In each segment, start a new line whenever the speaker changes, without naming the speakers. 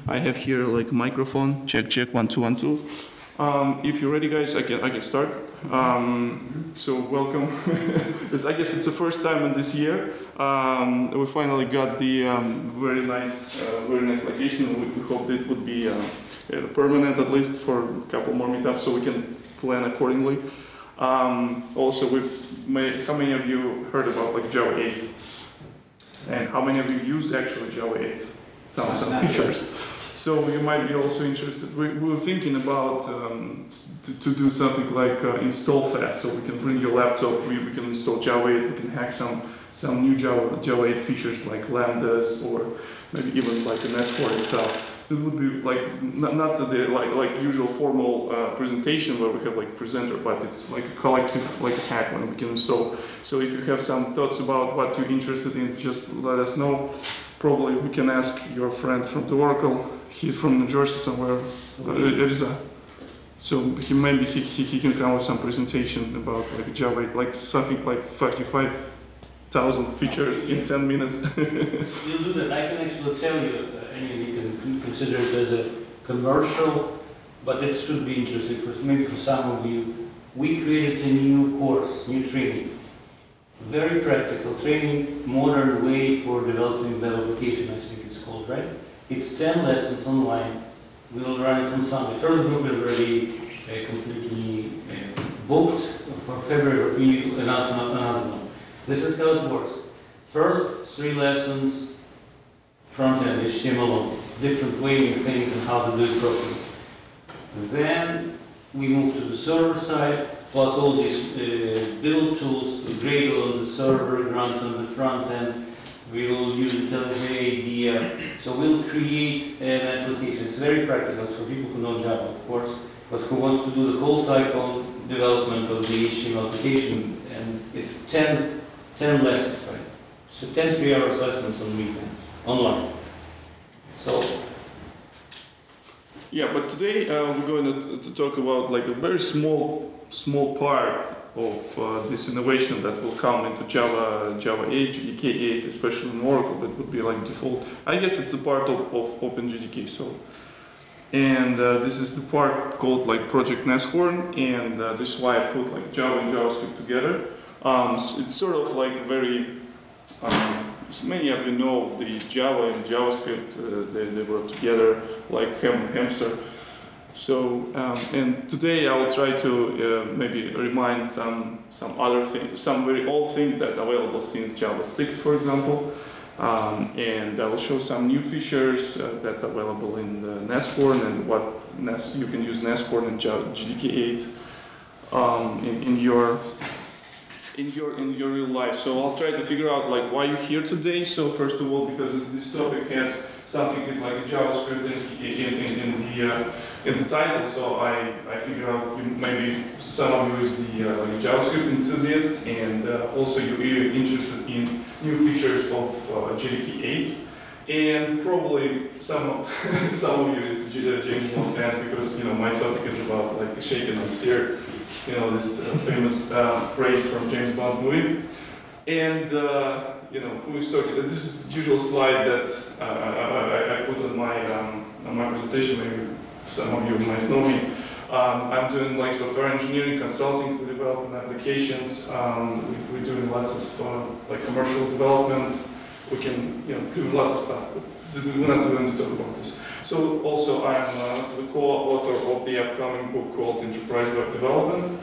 I have here like microphone, check, 1, 2, 1, 2. If you're ready, guys, I can start. So welcome. I guess it's the first time in this year. We finally got the very nice location. We hope it would be permanent at least for a couple more meetups, so we can plan accordingly. Also, how many of you heard about like Java 8? And how many of you used actually Java 8? Some features. So you might be also interested. We were thinking about to do something like install fast, so we can bring your laptop, we can install Java 8, we can hack some new Java 8 features like Lambdas or maybe even like a Nashorn stuff. It would be like not the like usual formal presentation where we have like presenter, but it's like a collective like hack when we can install. So if you have some thoughts about what you're interested in, just let us know. Probably we can ask your friend from the Oracle. He's from New Jersey somewhere. So he can come with some presentation about like Java, like something like 55,000 features in 10 minutes.
You'll do that. I can actually tell you, and you can consider it as a commercial, but it should be interesting maybe for some of you. We created a new course, new training. Very practical training, modern way for developing web application, I think it's called, right? It's 10 lessons online. We will run it on Sunday. First group is already completely booked for February. We announced another one. This is how it works. First 3 lessons, front-end, HTML only. Different way of thinking and how to do it properly. Then we move to the server side, plus all these build tools, Gradle on the server, Grunt on the front end. We will use IntelliJ, so we'll create an application. It's very practical for people who know Java, of course, but who wants to do the whole cycle development of the HTML application, and it's 10 lessons, right? So 10 3-hour lessons on weekends, online. So.
Yeah, but today we're going to talk about like a very small part of this innovation that will come into Java 8, JDK 8, especially in Oracle. That would be like default. I guess it's a part of OpenJDK. So, and this is the part called like Project Nashorn, and this is why I put like Java and JavaScript together. So it's sort of like very. As many of you know, the Java and JavaScript they work together like hamster. So and today I will try to maybe remind some other things, some very old things that are available since Java 6, for example, and I will show some new features that are available in the Nashorn and what you can use Nashorn and JDK 8 in your real life. So I'll try to figure out like why you're here today. So first of all, because this topic has something like JavaScript in the title, so I figure out maybe some of you is the JavaScript enthusiast, and also you're interested in new features of JDK 8, and probably some of you is James Bond fans, because my topic is about like the shake and not stir, this famous phrase from James Bond movie. And who is talking? This is the usual slide that I put on my presentation. Maybe some of you might know me. I'm doing like software engineering, consulting, we developing applications. We're doing lots of like commercial development. We can do lots of stuff. But we're not going to talk about this. So also I'm the co-author of the upcoming book called Enterprise Web Development.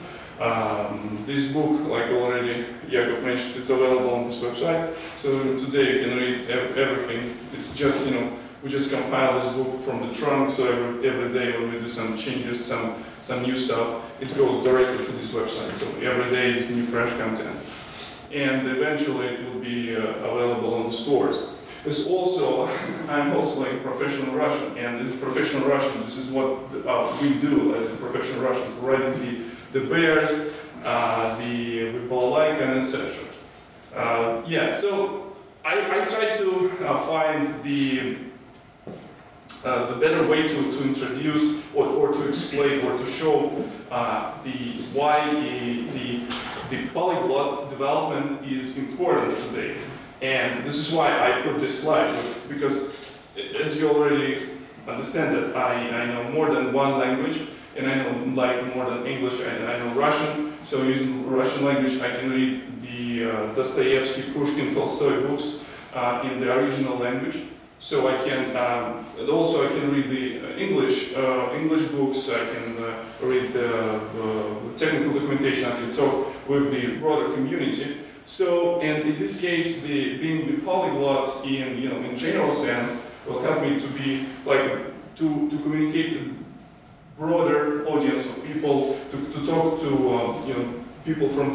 This book, like already Jakov mentioned, is available on this website. So today you can read everything. It's just, we just compile this book from the trunk, so every day when we do some changes, some new stuff, it goes directly to this website. So every day is new fresh content. And eventually it will be available on the stores. There's also, I'm also like a professional Russian, and this professional Russian, this is what we do as a professional Russians, writing the bears, the balalaika, and etc. Yeah, so I try to find the better way to introduce or to explain or to show why the polyglot development is important today. And this is why I put this slide, because as you already understand that I know more than one language, and I know like more than English, I know Russian. So using Russian language, I can read the Dostoevsky, Pushkin, Tolstoy books in the original language. So I can, and also I can read the English books. I can read the technical documentation. I can talk with the broader community. So, and in this case, being the polyglot in general sense will help me to be like to communicate with broader audience of people, to talk to people from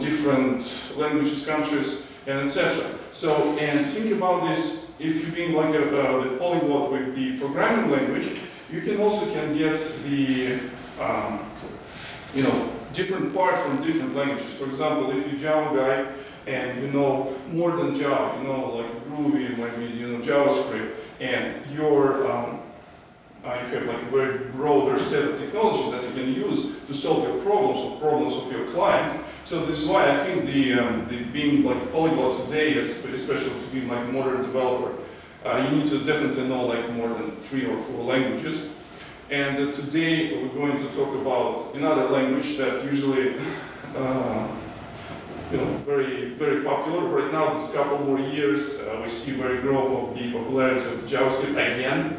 different languages, countries, and etc. So, and think about this: if you're being like the polyglot with the programming language, you can also get the different parts from different languages. For example, if you're a Java guy and you know more than Java, you know like Groovy, maybe JavaScript, and you have like a very broader set of technology that you can use to solve your problems or problems of your clients. So this is why I think the being like polyglot today, especially to be like modern developer, you need to definitely know like more than 3 or 4 languages. And today we're going to talk about another language that usually very, very popular. Right now, this couple more years, we see very growth of the popularity of JavaScript again.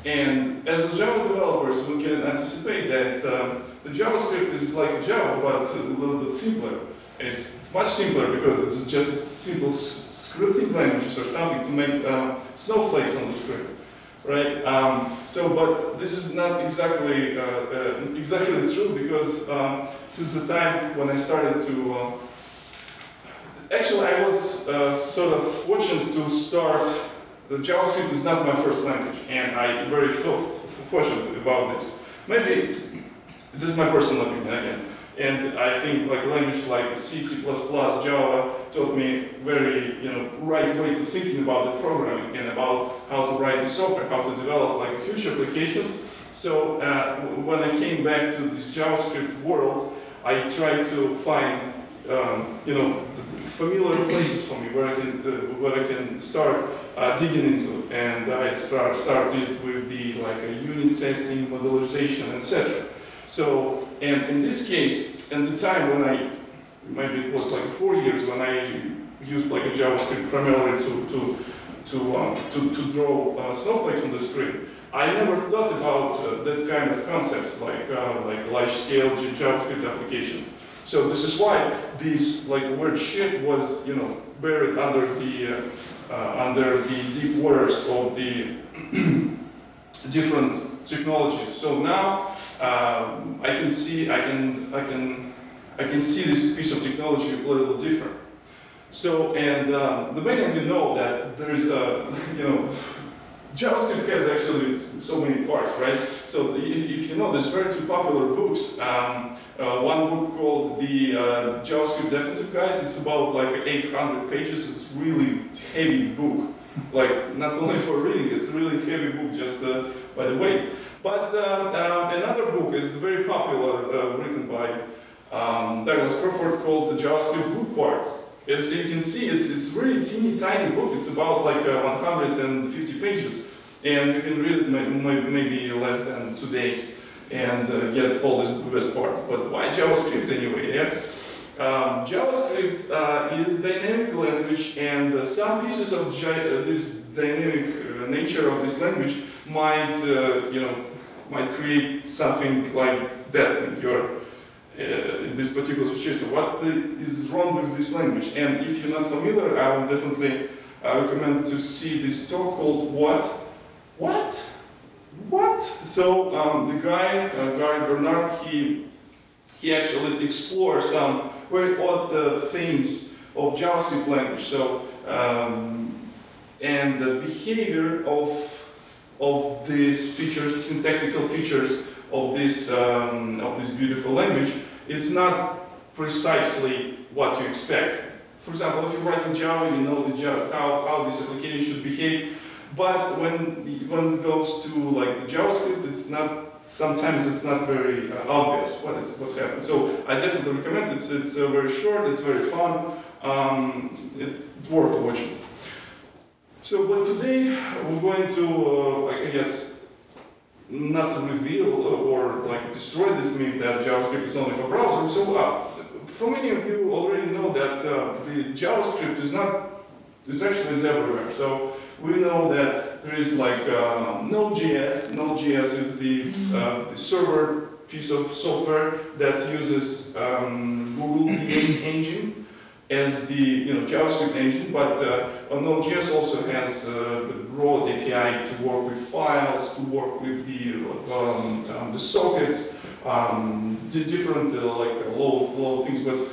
And as Java developers, we can anticipate that the JavaScript is like Java, but a little bit simpler. It's much simpler because it's just simple scripting languages or something to make snowflakes on the screen, right? But this is not exactly true because since the time when I started to actually, I was sort of fortunate to start. The JavaScript is not my first language, and I'm very fortunate about this. Maybe this is my personal opinion again, and I think like language like C, C++, Java taught me very right way to thinking about the programming and about how to write the software, how to develop like huge applications. So when I came back to this JavaScript world, I tried to find familiar places for me where I can start digging into, and I started with the unit testing, modularization, etc. So, and in this case, in the time when maybe it was like 4 years when I used like a JavaScript primarily to draw snowflakes on the screen, I never thought about that kind of concepts like large-scale JavaScript applications. So this is why this weird shit was buried under the deep waters of the different technologies. So now I can see this piece of technology a little different. So and the many of you know that there is JavaScript has actually so many parts, right? So if you know, there's very 2 popular books. One book called the JavaScript Definitive Guide. It's about like 800 pages. It's really heavy book. Like not only for reading, it's a really heavy book just by the weight. But another book is very popular, written by Douglas Crawford, called the JavaScript Book Parts. As you can see, it's really teeny tiny book. It's about like 150 pages, and you can read it maybe less than 2 days and get all these best parts. But why JavaScript anyway? Yeah? JavaScript is dynamic language, and some pieces of this dynamic nature of this language might create something like that in your in this particular situation. What is wrong with this language? And if you're not familiar, I would definitely recommend to see this talk called What? So the guy, Gary Bernard, he actually explores some very odd things of JavaScript language. So and the behavior of these features, syntactical features of this beautiful language is not precisely what you expect. For example, if you write in Java, you know how this application should behave. But when it goes to like the JavaScript, it's not. Sometimes it's not very obvious what's happening. So I definitely recommend it. It's very short. It's very fun. It's worth watching. So, but today we're going to, I guess, not to reveal or like destroy this myth that JavaScript is only for browsers. So, for many of you already know that the JavaScript is actually everywhere. So we know that there is like Node.js. Node.js is the server piece of software that uses Google V8 engine as the JavaScript engine, but Node.js also has the broad API to work with files, to work with the sockets, the different like low things. But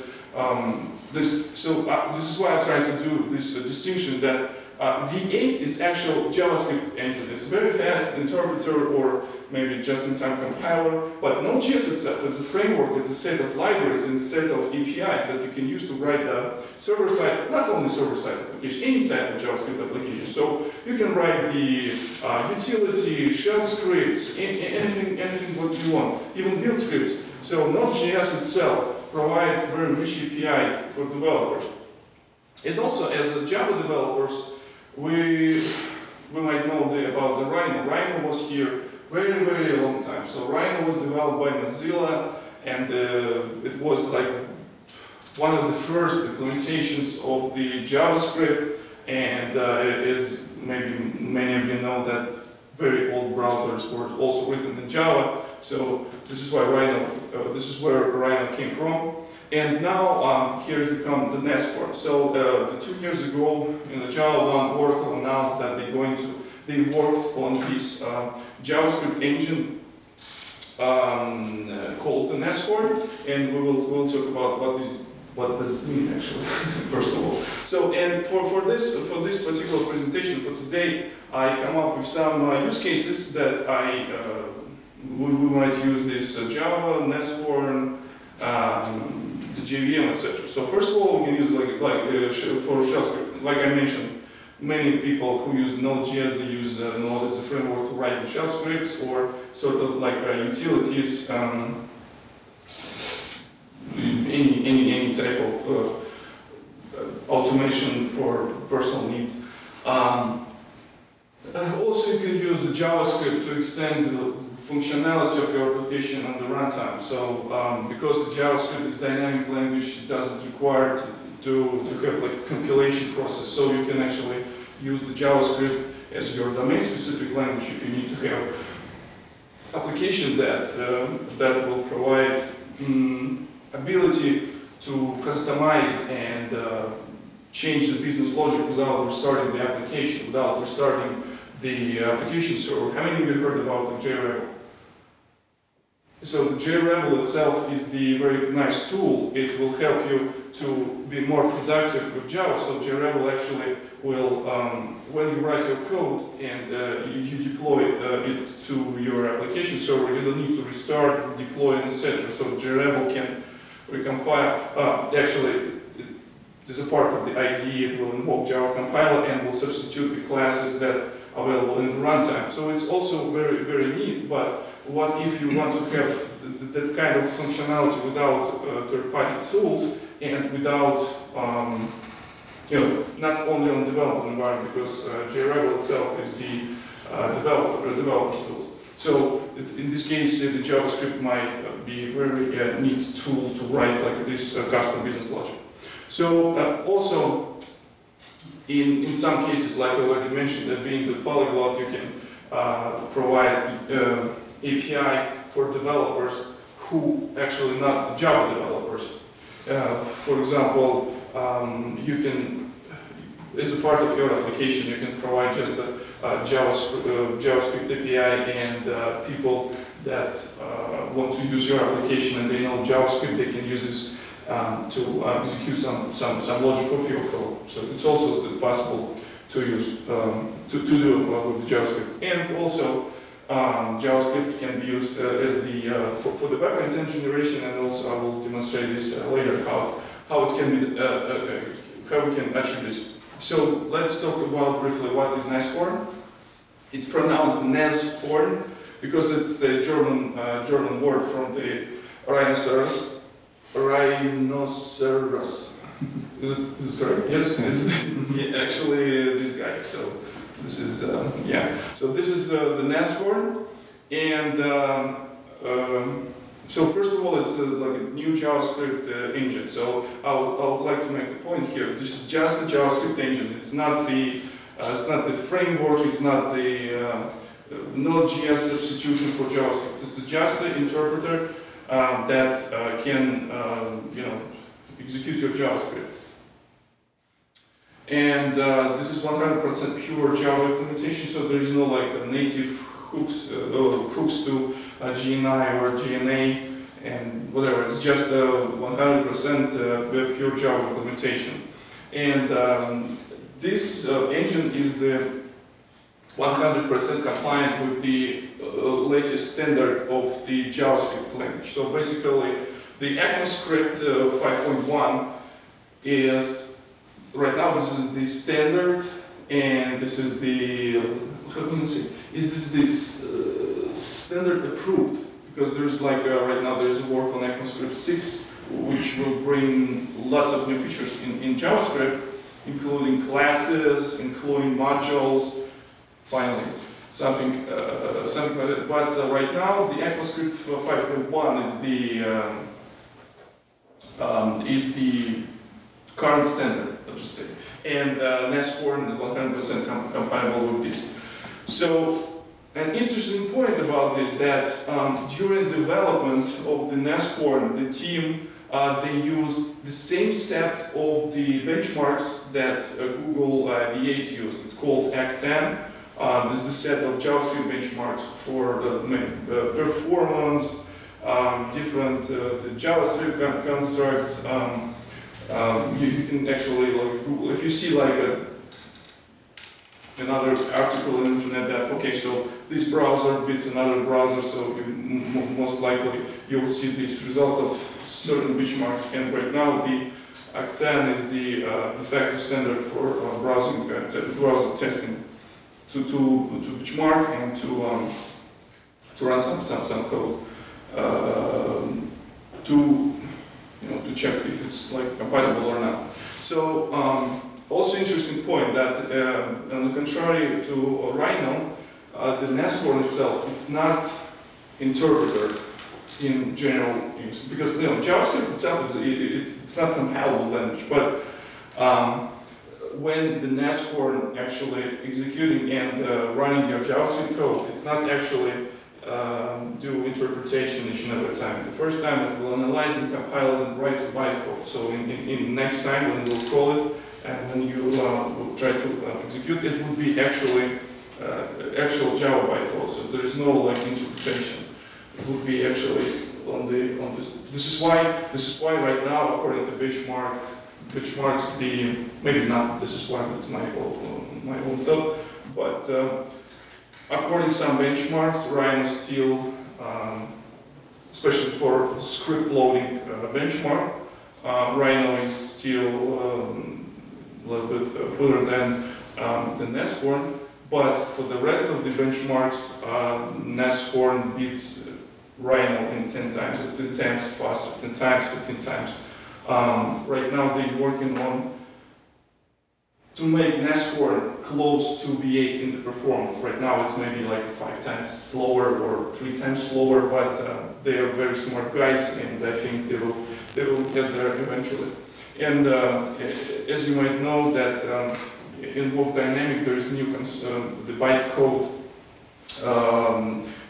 this is why I try to do this distinction that V8 is actual JavaScript engine. It's a very fast interpreter or maybe just-in-time compiler, but Node.js itself is a framework, it's a set of libraries and a set of APIs that you can use to write server-side, not only server-side application, any type of JavaScript application. So you can write the utility, shell scripts, anything what you want, even build scripts. So Node.js itself provides very rich API for developers. And also as Java developers, we might know about the Rhino. Rhino was here very long time. So Rhino was developed by Mozilla, and it was like one of the first implementations of the JavaScript, and it is, maybe many of you know that very old browsers were also written in Java. So this is why Rhino, this is where Rhino came from. And now here's the Nashorn. So 2 years ago in the Java 1, Oracle announced that they worked on this JavaScript engine called the Nashorn, and we'll talk about what does it mean actually, first of all. So, and for this particular presentation for today, I come up with some use cases that we might use this Java, Nashorn, the JVM, etc. So first of all, we can use for shell script. Like I mentioned, many people who use Node.js, they use Node as a framework to write shell scripts or sort of like utilities, any type of automation for personal needs. Also, you can use the JavaScript to extend the functionality of your application on the runtime. So, because the JavaScript is dynamic language, it doesn't require to have like a compilation process. So you can actually use the JavaScript as your domain-specific language if you need to have application that will provide ability to customize and change the business logic without restarting the application, without restarting the application server. How many of you heard about the JRebel? So the JRebel itself is the very nice tool. It will help you to be more productive with Java. So JRebel actually will, when you write your code and you deploy it to your application server, you don't need to restart, deploy, etc. So JRebel can recompile. Actually, this is a part of the IDE. It will invoke Java compiler and will substitute the classes that are available in the runtime. So it's also very neat. But what if you want to have that kind of functionality without third-party tools and without, not only on development environment, because JRebel itself is the developer's tool. So in this case, the JavaScript might be a very neat tool to write like this custom business logic. So also, in some cases, like I already mentioned, that being the Polyglot, you can provide API for developers who actually not Java developers. For example, you can, as a part of your application, you can provide just a JavaScript API, and people that want to use your application and they know JavaScript, they can use this to execute some logic of your code. So it's also possible to use to do with the JavaScript. And also JavaScript can be used as the for the backend engine generation, and also I will demonstrate this later how it can be how we can achieve this. So let's talk about briefly what is Nashorn. It's pronounced Nashorn because it's the German word from the rhinoceros. Is it correct? Yes, it's actually this guy. So this is, yeah. So this is the Nashorn, and so first of all, it's like a new JavaScript engine. So I would like to make the point here. This is just a JavaScript engine. It's not the framework. It's not the Node.js substitution for JavaScript. It's just the interpreter that can execute your JavaScript. And this is 100% pure Java implementation. So there is no like native hooks to GNI or GNA and whatever. It's just 100% pure Java implementation. And this engine is the 100% compliant with the latest standard of the JavaScript language. So basically, the ECMAScript 5.1 is, right now this is the standard, and this is the, how can you say, is this the standard approved? Because there's like, right now there's work on ECMAScript 6, which will bring lots of new features in JavaScript, including classes, including modules, finally, something like that. But right now, the ECMAScript 5.1 is the current standard, let's just say. And Nashorn is 100% compatible with this. So, an interesting point about this that during development of the Nashorn, the team they used the same set of the benchmarks that Google V8 used. It's called Act10. This is the set of JavaScript benchmarks for performance, different JavaScript constructs. You can actually like Google, if you see like another article on the internet that, okay, so this browser beats another browser, so most likely you will see this result of certain benchmarks. And right now the Act10 is the de facto standard for browser testing to benchmark and to run some code to check if it's like compatible or not. So also interesting point that on the contrary to Rhino, the Nashorn itself, it's not interpreter in general use, because JavaScript itself is it's not compatible language, but when the Nashorn actually executing and running your JavaScript code, it's not actually do interpretation each and every time. The first time it will analyze and compile it and write to bytecode. So in next time when you will call it and when you will try to execute, it will be actually actual Java bytecode. So there is no like interpretation. It would be actually on this. This is why right now, according to benchmarks, maybe not. This is why it's my own thought, but according to some benchmarks, Rhino still, especially for script loading benchmark, Rhino is still a little bit better than the Nashorn. But for the rest of the benchmarks, Nashorn beats Rhino in 10 times, 10 times faster, 10 times, 15 times. Right now they're working on to make Nashorn close to V8 in the performance. Right now it's maybe like 5 times slower or 3 times slower, but they are very smart guys, and I think they will get there eventually. And as you might know that in Work Dynamic there is new the bytecode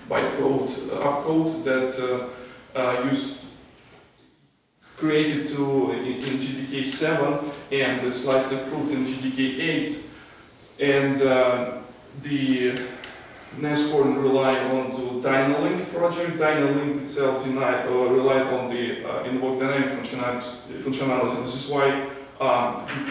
opcode that created in GDK 7 and slightly improved in GDK 8, and the Nashorn relied on the Dynalink project. Dynalink itself relied on the Invoke Dynamic functionality. This is why you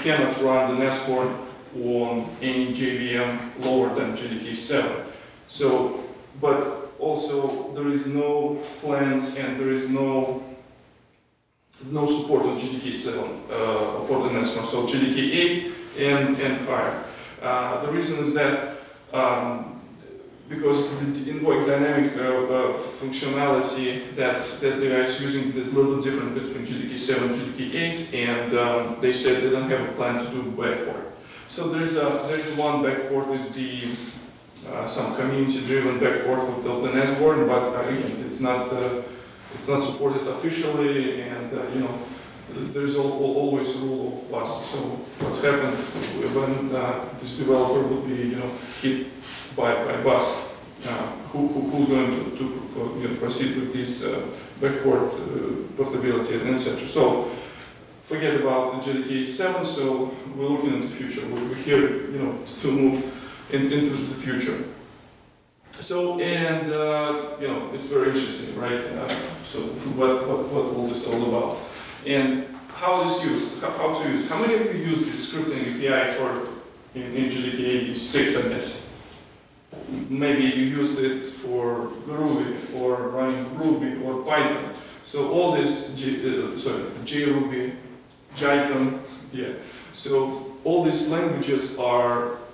cannot run the Nashorn on any JVM lower than GDK 7. So, but also there is no plans and there is no support on GDK 7 for the Nashorn. So GDK 8 and higher. The reason is that because the invoke dynamic functionality that the guys using is a little different between JDK 7 and JDK 8, and they said they don't have a plan to do backward. So there's one backward is the some community-driven backward with the Nashorn, but again, it's not supported officially, and you know, there's always a rule of bust. So what's happened when this developer will be, you know, hit by bust? Who's going to you know, proceed with this backward portability and etc. So forget about the JDK 7. So we're looking at the future. We're here, you know, to move into the future. So and you know, it's very interesting, right? So what all this all about? And how this used, how to use. How many of you use this scripting API for in JDK 6, I guess? Maybe you used it for Ruby or running Ruby or Python. So all this, JRuby, Jython, yeah. So all these languages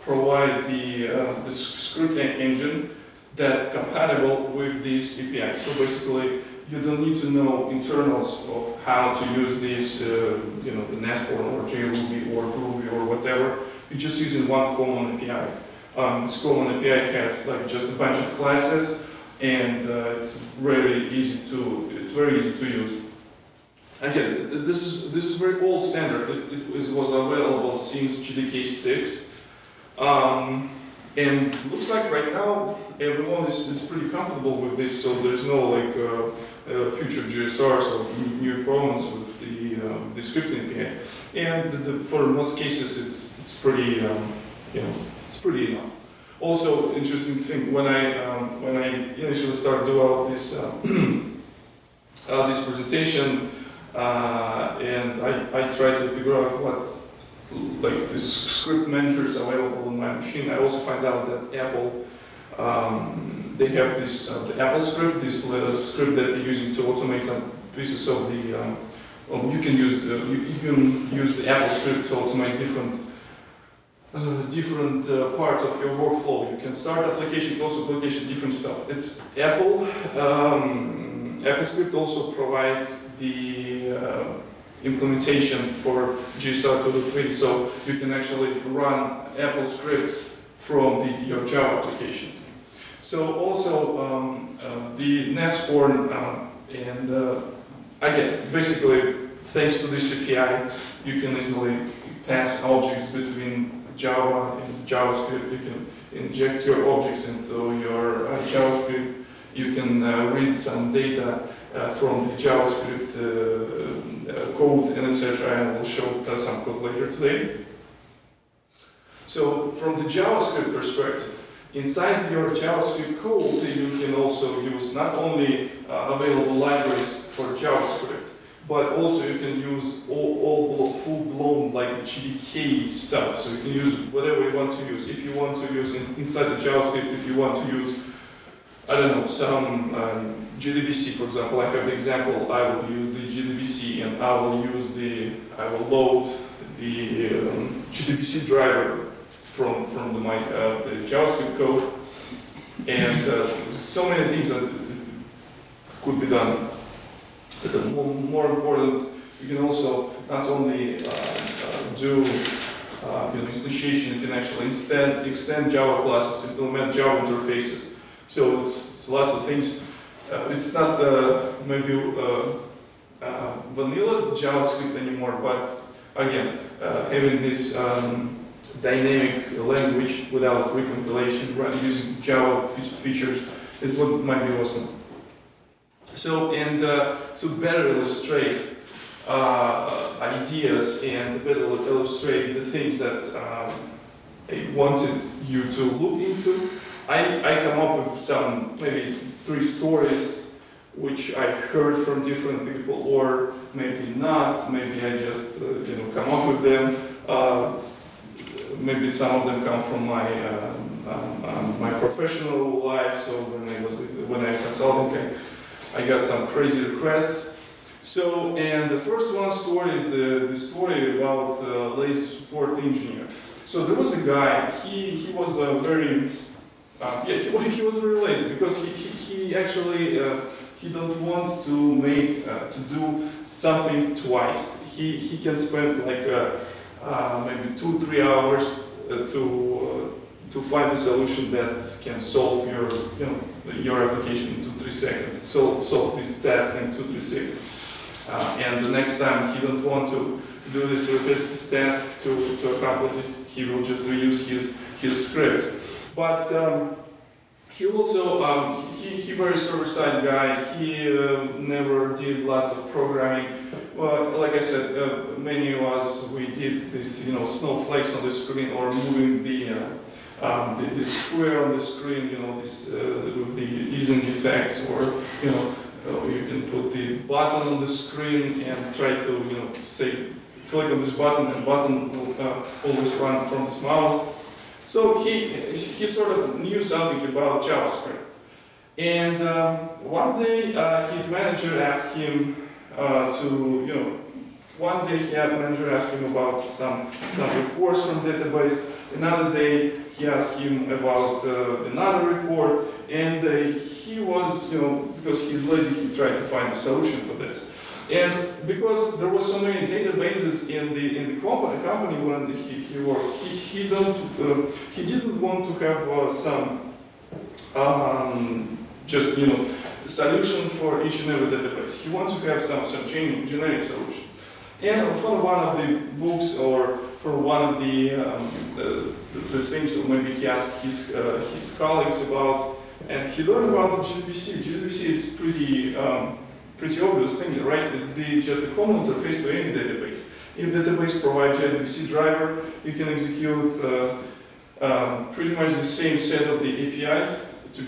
provide the scripting engine that compatible with this API. So basically, you don't need to know internals of how to use this, you know, the Nashorn or JRuby or Ruby or whatever. You're just using one common API. This common API has like just a bunch of classes, and it's very easy to use. Again, this is very old standard. It was available since JDK 6. And looks like right now everyone is pretty comfortable with this, so there's no like future GSRs or new problems with the scripting API. And for most cases, it's pretty you know, it's pretty enough. Also, interesting thing, when I initially started doing this this presentation, and I tried to figure out what like this script manager is available on my machine. I also find out that Apple they have this the Apple script, this script that they're using to automate some pieces of the you can use the Apple script to automate different parts of your workflow. You can start application, close application, different stuff. It's Apple. Apple script also provides the implementation for GSR 2.3, so you can actually run Apple script from your Java application. So also the Nashorn and again, basically thanks to this API, you can easily pass objects between Java and JavaScript. You can inject your objects into your JavaScript. You can read some data from the JavaScript code and etc. I will show some code later today. So from the JavaScript perspective, inside your JavaScript code, you can also use not only available libraries for JavaScript, but also you can use all full-blown like JDK stuff. So you can use whatever you want to use. If you want to use inside the JavaScript, if you want to use, I don't know, some JDBC, for example. I have the example. I will use the JDBC, and I will load the JDBC driver from my the JavaScript code, and so many things that could be done. But the more important, you can also not only do instantiation, you can actually extend Java classes, implement Java interfaces. So it's lots of things. It's not maybe vanilla JavaScript anymore, but again, having this dynamic language without recompilation, using Java features, it might be awesome. So, and to better illustrate ideas and better illustrate the things that I wanted you to look into, I come up with some, maybe 3 stories which I heard from different people, or maybe not, maybe I just come up with them. Maybe some of them come from my professional life. So when I consulting, I got some crazy requests. So, and the first one story is the story about lazy support engineer. So there was a guy. He was a very he was very lazy because he actually he don't want to make to do something twice. He can spend like maybe 2-3 hours to find a solution that can solve your application in 2-3 seconds. Solve this task in 2-3 seconds. And the next time he don't want to do this repetitive task to accomplish this, he will just reuse his script. But he also he very server-side guy. He never did lots of programming. Well, like I said, many of us we did this, snowflakes on the screen or moving the square on the screen, this with the using effects, or you can put the button on the screen and try to say click on this button, and button will always run from this mouse. So he sort of knew something about JavaScript. And one day his manager asked him one day he had manager ask him about some reports from database. Another day he asked him about another report, and he was, because he's lazy, he tried to find a solution for this. And because there was so many databases in the company when he worked, he didn't want to have some just solution for each and every database. He wanted to have some generic solution. And for one of the books, or for one of the things that maybe he asked his colleagues about, and he learned about the JDBC. JDBC is pretty obvious thing, right? It's just a common interface to any database. If database provides JDBC driver, you can execute pretty much the same set of the APIs to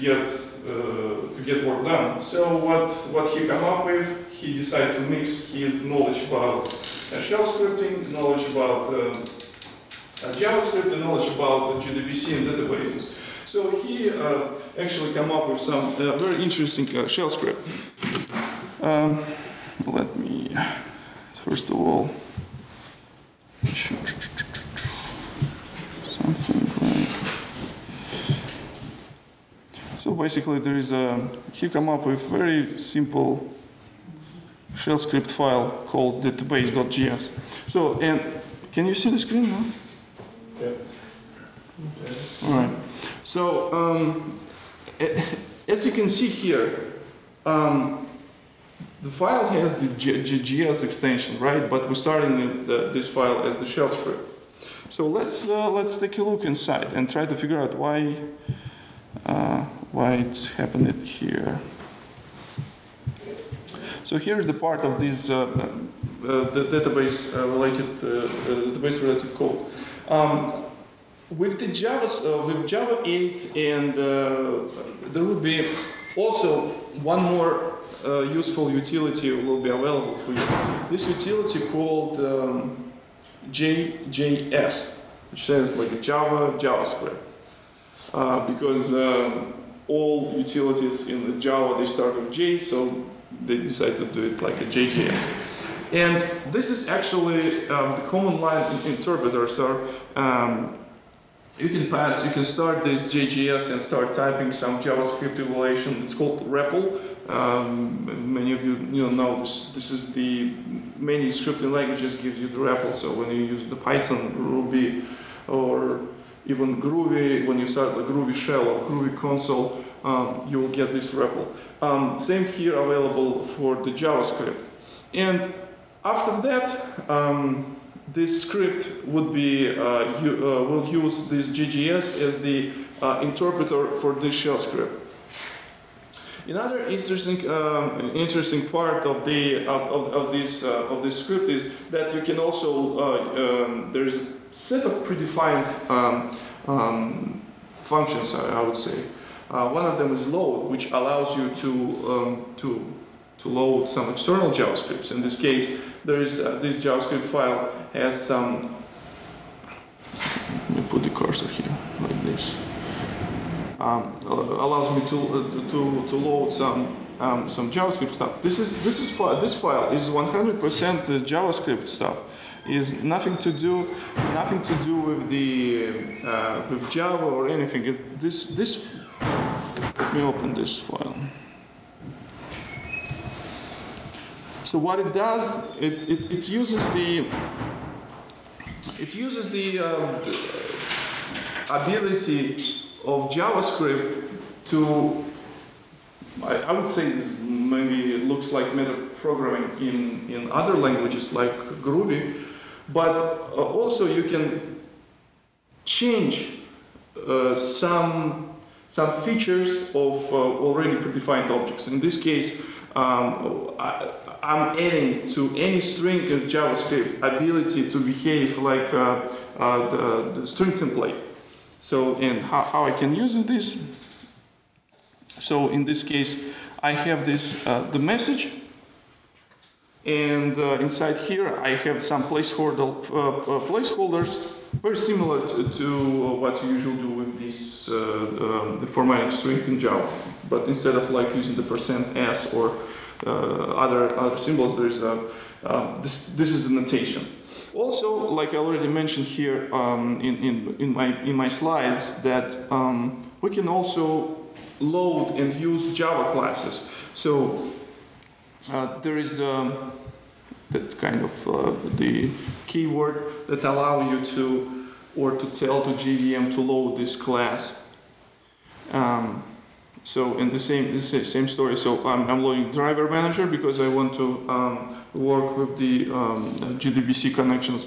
get work done. So what he came up with, he decided to mix his knowledge about shell scripting, knowledge about JavaScript, and knowledge about JDBC and databases. So he actually came up with some very interesting shell script. Let me, first of all, something like. So basically, there is he came up with very simple shell script file called database.js. So, and can you see the screen now?
Yeah.
Okay. All right. So, as you can see here, the file has the JS extension, right? But we're starting this file as the shell script. So let's take a look inside and try to figure out why it's happening here. So here's the part of this the database related code. With the with Java 8, and there will be also one more useful utility will be available for you. This utility called JJS, which says like Java JavaScript, because all utilities in the Java they start with J, so they decided to do it like a JJS. And this is actually the command line interpreter. So you can start this JJS and start typing some JavaScript evaluation. It's called REPL. Many of you know this. This is the many scripting languages gives you the REPL. So when you use the Python, Ruby, or even Groovy, when you start the Groovy shell or Groovy console, you will get this REPL. Same here, available for the JavaScript. And after that, this script would be will use this JJS as the interpreter for this shell script. Another interesting part of this script is that you can also there is a set of predefined functions, I would say. One of them is load, which allows you to load some external JavaScripts. In this case, there is this JavaScript file has some. Let me put the cursor here like this. Allows me to load some JavaScript stuff. This file is 100% JavaScript stuff. Is nothing to do with the with Java or anything. This let me open this file. So what it does, it uses the ability of JavaScript to, I would say this maybe it looks like meta-programming in other languages like Groovy, but also you can change some features of already predefined objects. In this case, I'm adding to any string of JavaScript ability to behave like the string template. So, and how I can use this? So in this case, I have this the message, and inside here I have some placeholders, very similar to what you usually do with this the formatting string in Java. But instead of like using the %s or other symbols, there's this is the notation. Also, like I already mentioned here in my slides, that we can also load and use Java classes. So there is that kind of the keyword that allow you to tell to JVM to load this class. So in the same story, so I'm loading driver manager because I want to work with the JDBC connections,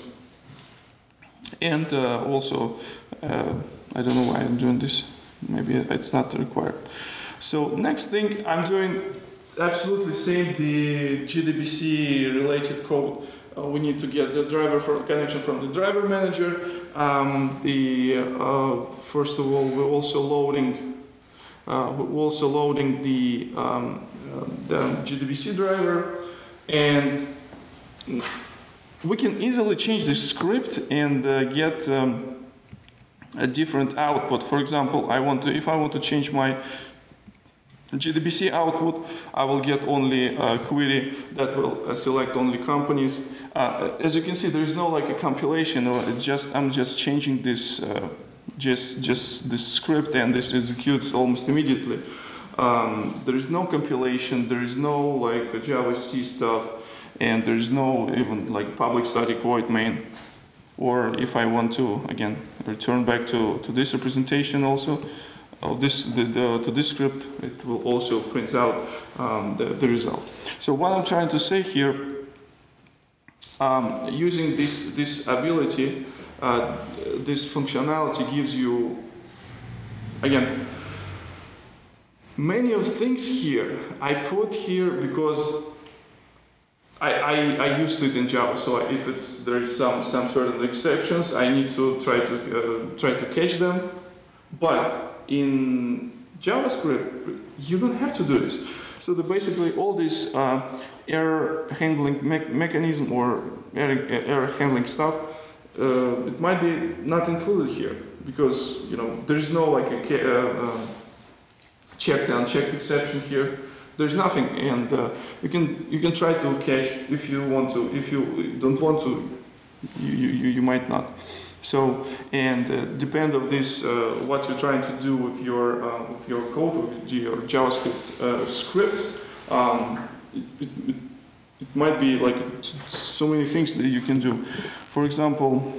and also I don't know why I'm doing this. Maybe it's not required. So next thing I'm doing absolutely same the JDBC related code. We need to get the driver connection from the driver manager. First of all, we're also loading the JDBC driver, and we can easily change the script and get a different output. For example, if I want to change my JDBC output, I will get only a query that will select only companies. As you can see, there is no like a compilation, or I'm just changing this just this script, and this executes almost immediately. There is no compilation, there is no like JavaC stuff, and there is no even like public static void main. Or if I want to again return back to this representation also, to this script, it will also print out the result. So what I'm trying to say here, using this ability, this functionality gives you, again, many of things here I put here because I used it in Java. So if there is some sort of exceptions, I need to try to catch them. But in JavaScript, you don't have to do this. So basically, all this error handling mechanism or error handling stuff, it might be not included here because there is no like a checked and unchecked exception here. There's nothing, and you can try to catch if you want to. If you don't want to, you might not. So, and depend of this what you're trying to do with your code, with your JavaScript script. It might be like so many things that you can do. For example,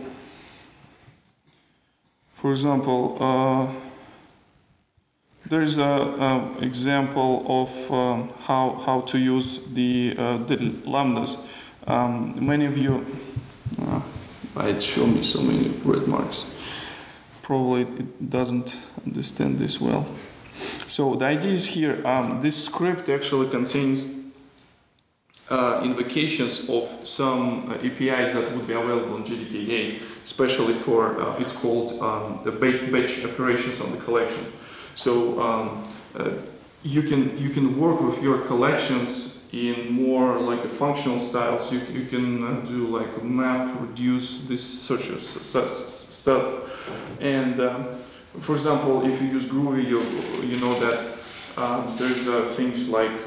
there is an example of how to use the lambdas. Many of you, it showed me so many red marks. Probably it doesn't understand this well. So the idea is here, this script actually contains invocations of some APIs that would be available in JDK8, especially for, it's called the batch operations on the collection. So you can work with your collections in more like a functional styles. You can do like map, reduce, this such stuff. And for example, if you use Groovy, you know that there's things like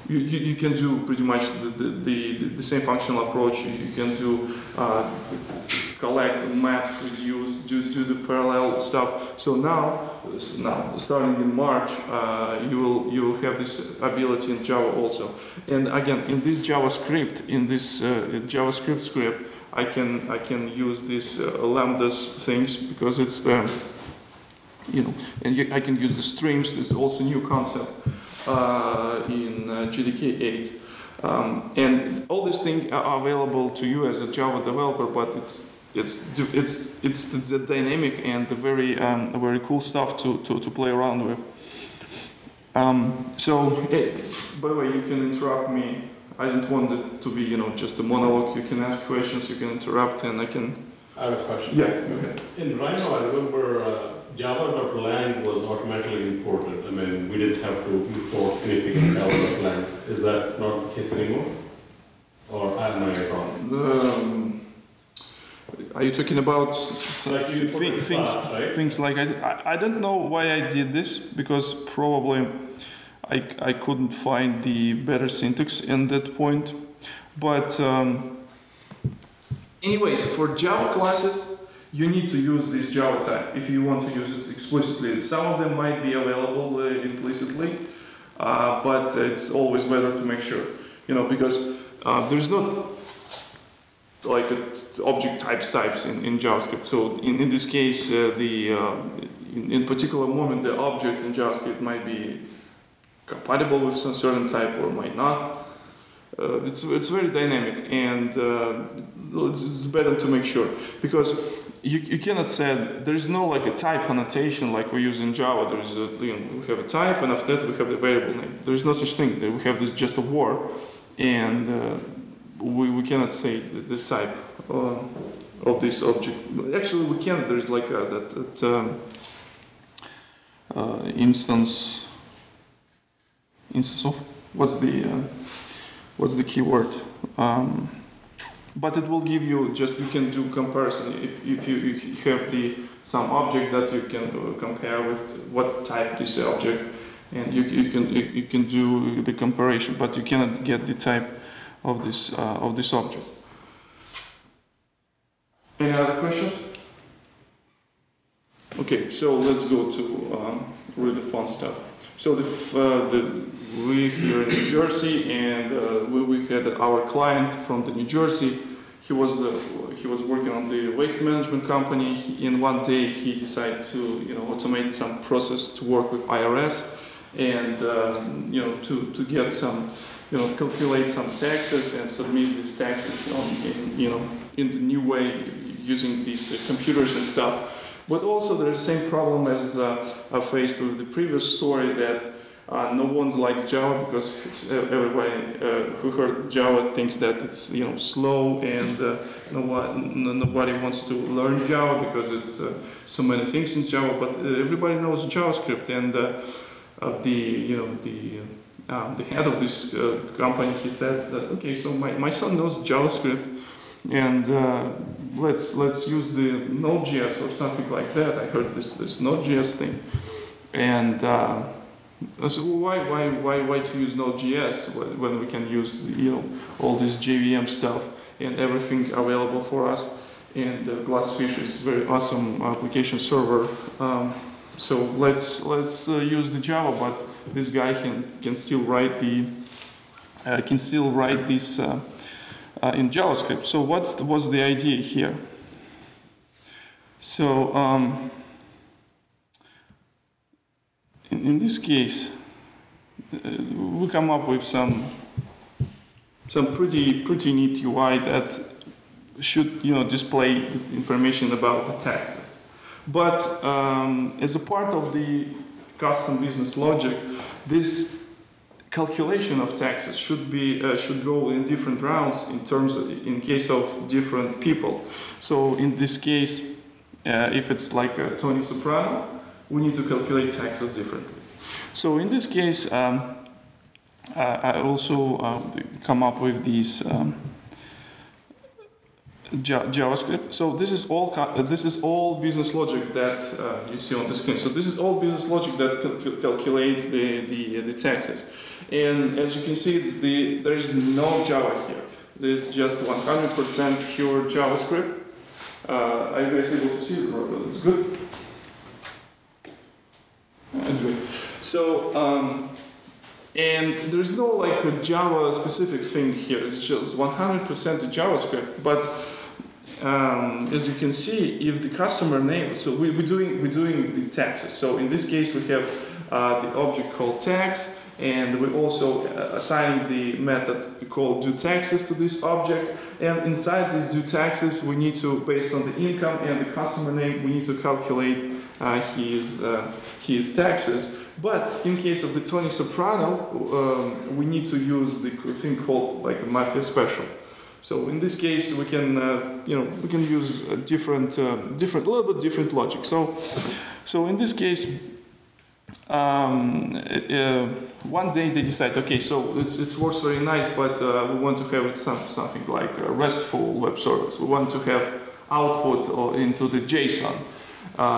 you can do pretty much the same functional approach. You can do collect, map, reduce, do the parallel stuff. So now starting in March, you will have this ability in Java also. And again, in this JavaScript, JavaScript script, I can use these lambdas things because it's the I can use the streams. It's also a new concept in JDK 8. And all these things are available to you as a Java developer, but it's the dynamic and the very cool stuff to play around with. By the way, you can interrupt me. I didn't want it to be just a monologue. You can ask questions, you can interrupt, and I have a question. Yeah. Okay.
In Rhino, I remember java.lang was automatically imported. I mean, we didn't have to import anything in java.lang. Is that not the case anymore? Or am I wrong?
Are you talking about
like you right?
things like I don't know why I did this, because probably I couldn't find the better syntax in that point. But anyways, for Java classes, you need to use this Java type if you want to use it explicitly. Some of them might be available implicitly, but it's always better to make sure, because there's not like object types in JavaScript. So in this case, in particular moment, the object in JavaScript might be compatible with some certain type or might not. It's very dynamic, and it's better to make sure, because you cannot say there is no like a type annotation like we use in Java. There is we have a type, and after that we have the variable name. There is no such thing. We have this just a word, and we cannot say the type of this object. Actually, we can. There is like that instance of what's the keyword. But it will give you you can do comparison if you have some object that you can compare with what type this object, and you can do the comparison, but you cannot get the type of this object. Any other questions? Okay, so let's go to really fun stuff. So we here in New Jersey, and we had our client from the New Jersey. He was working on the waste management company. In one day, he decided to automate some process to work with IRS, and to get some calculate some taxes and submit these taxes in the new way using these computers and stuff. But also there's the same problem as I faced with the previous story, that no one likes Java because everybody who heard Java thinks that it's slow, and nobody wants to learn Java because it's so many things in Java. But everybody knows JavaScript, and the head of this company, he said that, okay, so my son knows JavaScript, and let's use the Node.js or something like that. I heard this Node.js thing, and I said, well, why to use Node.js when we can use all this JVM stuff and everything available for us? And Glassfish is a very awesome application server. So let's use the Java, but this guy can still write this in JavaScript. So what's the idea here? So in this case, we come up with some pretty neat UI that should display information about the taxes. But as a part of the custom business logic, this calculation of taxes should go in different rounds in case of different people. So in this case, if it's like Tony Soprano, we need to calculate taxes differently. So in this case, I also come up with these JavaScript. So this is all business logic that you see on the screen. So this is all business logic that calculates the taxes. And as you can see, there is no Java here. There's just 100% pure JavaScript. Are you guys able to see it? It's good? That's good. So, and there's no like a Java specific thing here. It's just 100% JavaScript. But as you can see, if the customer name, so we're doing the taxes. So in this case, we have the object called tax, and we're also assigning the method called doTaxes to this object. And inside this doTaxes, we need to, based on the income and the customer name, we need to calculate his taxes. But in case of the Tony Soprano, we need to use the thing called like a Mafia special. So in this case, we can we can use a little bit different logic. So in this case, one day they decide, okay, so it works very nice, but we want to have it something like a RESTful web service. We want to have output into the JSON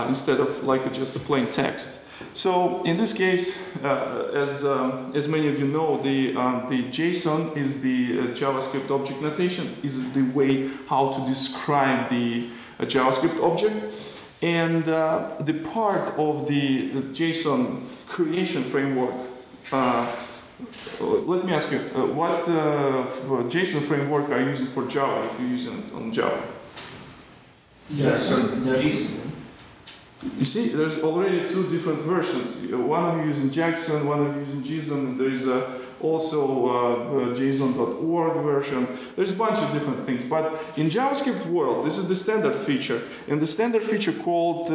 instead of like just a plain text. So in this case, as many of you know, the JSON is the JavaScript object notation. Is the way how to describe the JavaScript object. And the part of the JSON creation framework, let me ask you, what JSON framework are you using for Java if you're using it on Java?
JSON.
You see, there's already two different versions. One of you using Jackson, one of you using JSON, and there's also JSON.org version. There's a bunch of different things. But in JavaScript world, this is the standard feature. And the standard feature called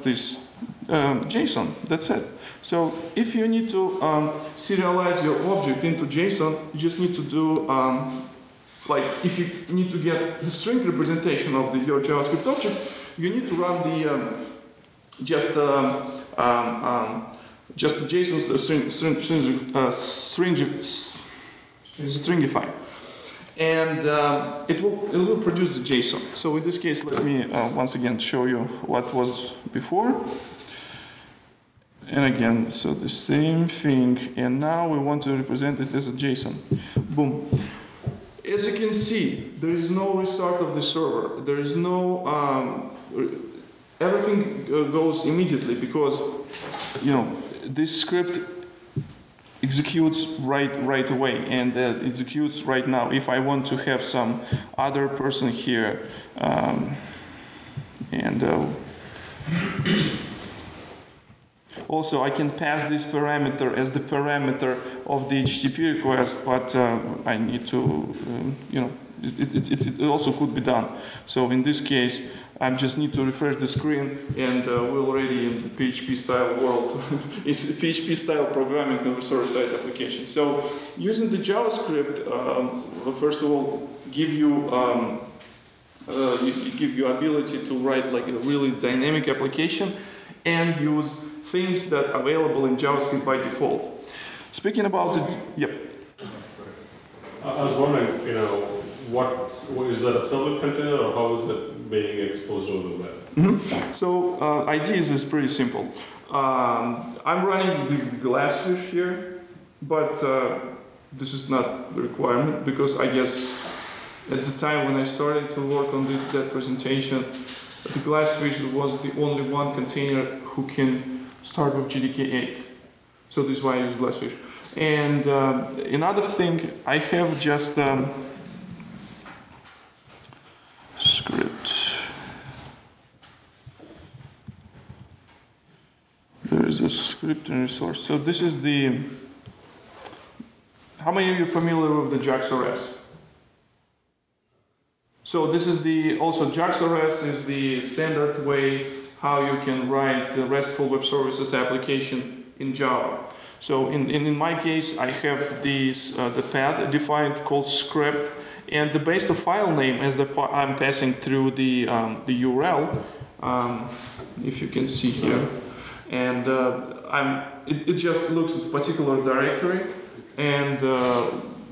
JSON. That's it. So if you need to serialize your object into JSON, you just need to do, like if you need to get the string representation of your JavaScript object, you need to run the just the JSON stringify, and it will produce the JSON. So in this case, let me once again show you what was before. And again, so the same thing, and now we want to represent it as a JSON. Boom. As you can see, there is no restart of the server. There is no everything goes immediately because this script executes right away, and executes right now. If I want to have some other person here, also I can pass this parameter as the parameter of the HTTP request, but I need to, it also could be done. So in this case, I just need to refresh the screen, and we're already in the PHP style world. It's PHP style programming of a server-side application. So using the JavaScript, first of all, give you ability to write like a really dynamic application and use things that are available in JavaScript by default. Speaking about the, yep.
I was wondering, what is that a servlet container, or how is it being exposed over the web?
Mm-hmm. So idea is pretty simple. I'm running the Glassfish here, but this is not the requirement, because I guess at the time when I started to work on that presentation, the Glassfish was the only one container who can start with JDK 8. So this is why I use Glassfish. And another thing, I have just script. There is a script and resource. So this is the. How many of you are familiar with the JAX-RS? So this is the also JAX-RS is the standard way how you can write the RESTful web services application in Java. So in my case, I have this the path defined called script, and the base the file name as I'm passing through the URL, if you can see here, and it just looks at a particular directory and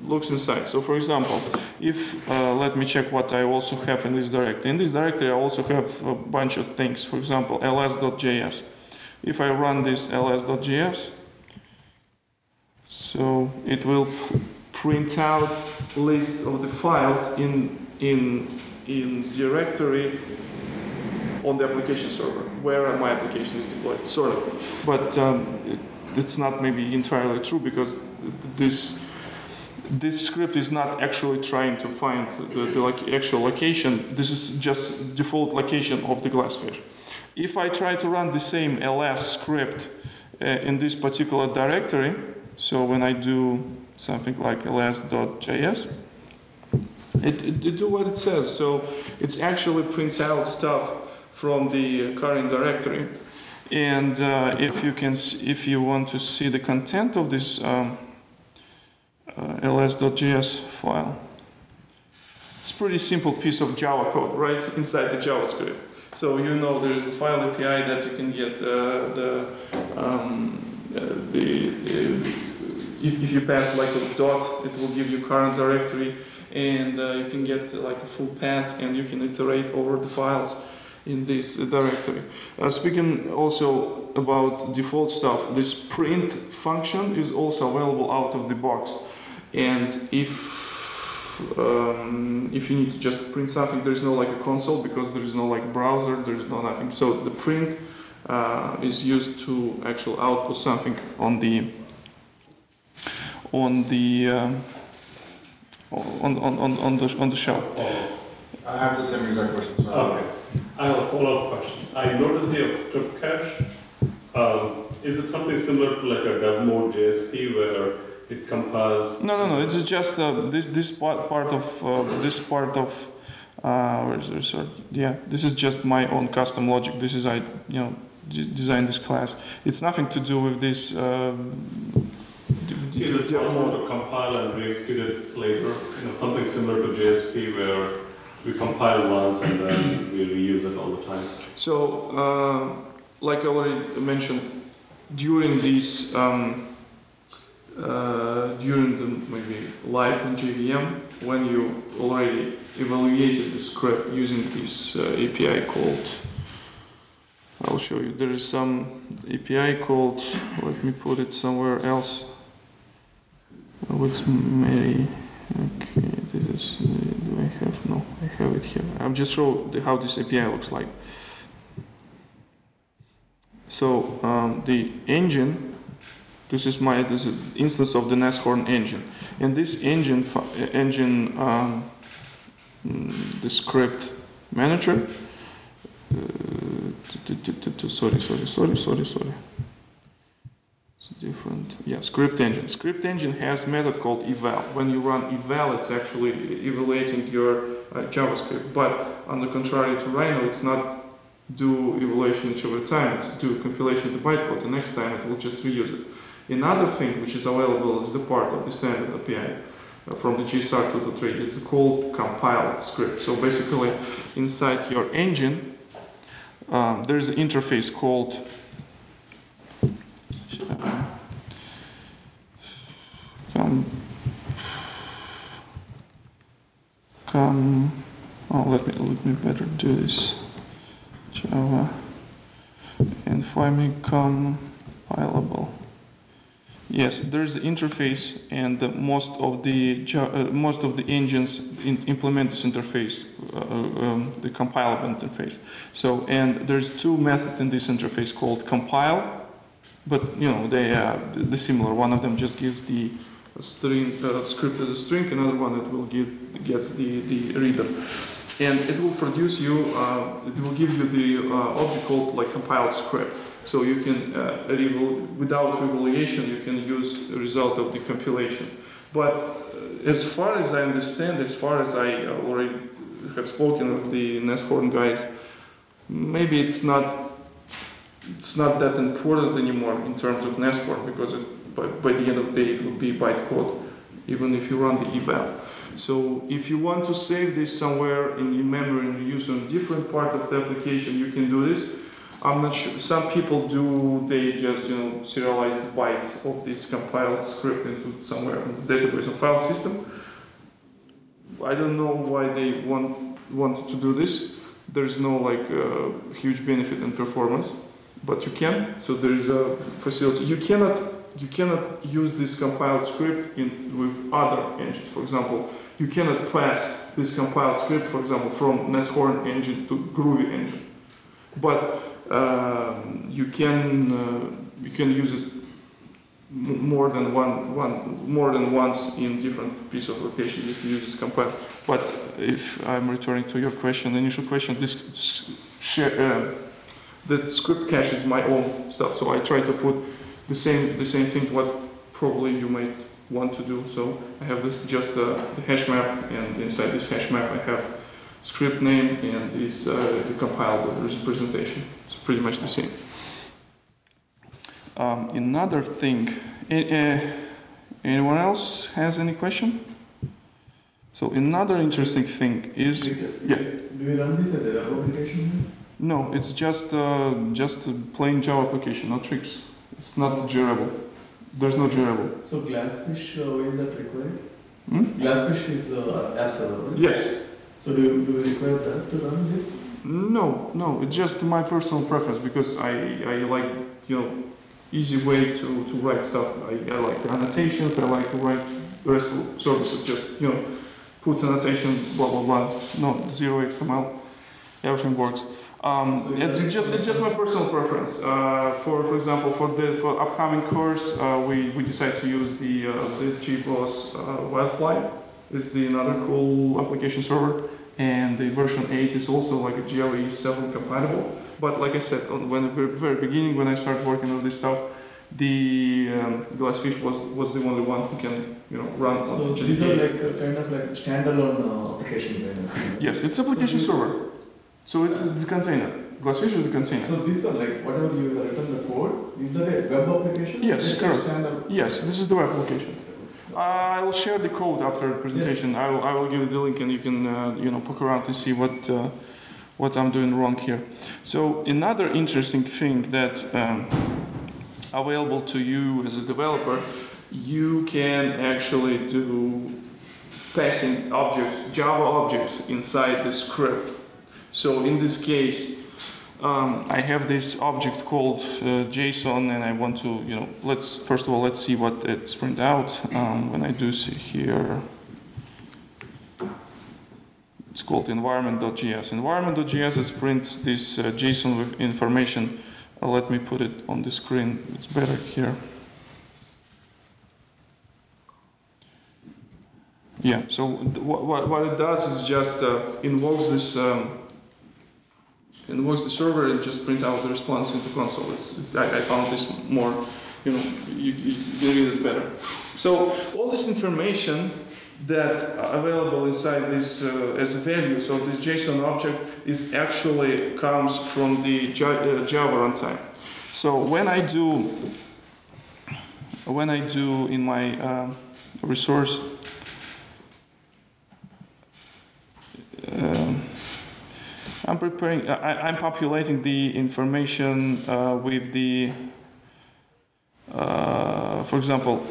looks inside. So for example, if let me check what I also have in this directory. In this directory, I also have a bunch of things. For example, ls.js. If I run this ls.js, so it will print out list of the files in in directory on the application server where my application is deployed, sort of. But it's not maybe entirely true because this script is not actually trying to find the actual location. This is just default location of the Glassfish. If I try to run the same ls script in this particular directory, so when I do something like ls.js, it do what it says. So it's actually print out stuff from the current directory. And if you want to see the content of this ls.js file, it's a pretty simple piece of Java code right inside the JavaScript. So you know there is a file API that you can get if you pass like a dot, it will give you current directory, and you can get like a full path, and you can iterate over the files in this directory. Speaking also about default stuff, this print function is also available out of the box. And if you need to just print something, there is no like a console because there is no like browser, there is no nothing. So the print is used to actually output something on the shell.
I have the same exact question. So
Okay. I have a follow-up question. I noticed you have script cache. Is it something similar to like a dev mode JSP where it compiles?
No. It's just this part of where is the result? Yeah, this is just my own custom logic. This is designed this class. It's nothing to do with this.
Is it possible to compile and re-execute it later? Something similar to JSP where we compile once and then we reuse it all the time.
So, like I already mentioned, during this, during the maybe live in JVM, when you already evaluated the script using this API called, I'll show you. There is some API called. Let me put it somewhere else. What's Mary? Okay, this is. Do I have? No, I have it here. I'll just show how this API looks like. So the engine. This is instance of the Nashorn engine, and this engine the script manager. Sorry. It's different. Yeah, script engine. Script engine has method called eval. When you run eval, it's actually evaluating your JavaScript. But on the contrary to Rhino, it's not do evaluation each every time. It's do compilation of the bytecode. The next time it will just reuse it. Another thing which is available is the part of the standard API from the GSR 223. It's called compile script. So basically, inside your engine, there's an interface called let me better do this. Java and find me compilable. Yes, there's the interface, and most of the engines implement this interface, the compilable interface. So, and there's two methods in this interface called compile, but they are similar. One of them just gives the string script as a string, another one that will gets the reader, and it will produce you. It will give you the object called like compiled script. So you can, without evaluation, you can use the result of the compilation. But as far as I understand, as far as I already have spoken with the Nashorn guys, maybe it's not that important anymore in terms of Nashorn, because by the end of the day it will be bytecode, even if you run the eval. So if you want to save this somewhere in your memory and use on a different part of the application, you can do this. I'm not sure. Some people do. They just serialize the bytes of this compiled script into somewhere in the database or file system. I don't know why they wanted to do this. There's no like huge benefit in performance, but you can. So there is a facility. You cannot use this compiled script with other engines. For example, you cannot pass this compiled script, for example, from Nashorn engine to Groovy engine. But you can use it more than once in different piece of location if you use this compile. But if I'm returning to your question, initial question, that script cache is my own stuff. So I try to put the same thing what probably you might want to do. So I have this just the hash map, and inside this hash map I have script name and this the compiled representation. It's pretty much the same. Another thing, anyone else has any question? So another interesting thing is, yeah.
Do you run this as a web application?
No, it's just a plain Java application, no tricks. It's not durable. There's no durable.
So Glassfish, why is that required?
Hmm?
Glassfish is app server, right?
Yes.
So do you require that to run this?
No, it's just my personal preference because I like, easy way to write stuff. I like the annotations, I like to write RESTful services, just, put annotation, blah, blah, blah, no, 0 XML, everything works. It's just my personal preference. For example, for upcoming course, we decided to use the JBoss Wildfly. It's another cool application server, and the version 8 is also like a GLE 7 compatible. But like I said, when at the very beginning, when I started working on this stuff, the Glassfish was the only one who can run on
So
JDK.
these are like kind of like standalone application kind of thing, right?
Yes, it's application server. So it's a container. Glassfish is a container.
So this one, like whatever you have written the code, is that a web application?
Yes, correct.
Standard.
Yes, this is the web application. I will share the code after the presentation. Yes. I will give you the link, and you can poke around and see what I'm doing wrong here. So another interesting thing that available to you as a developer, you can actually do passing objects, Java objects inside the script. So in this case, I have this object called JSON, and I want to, first of all, let's see what it's printed out. When I do see here, it's called environment.js. Environment.js is prints this JSON with information. Let me put it on the screen. It's better here. Yeah. So what it does is just invokes this. Invokes the server and just print out the response into console. I found this more, you can read it better. So all this information that available inside this as a value, so this JSON object is actually comes from the Java runtime. So when I do in my resource, I'm populating the information with the, for example,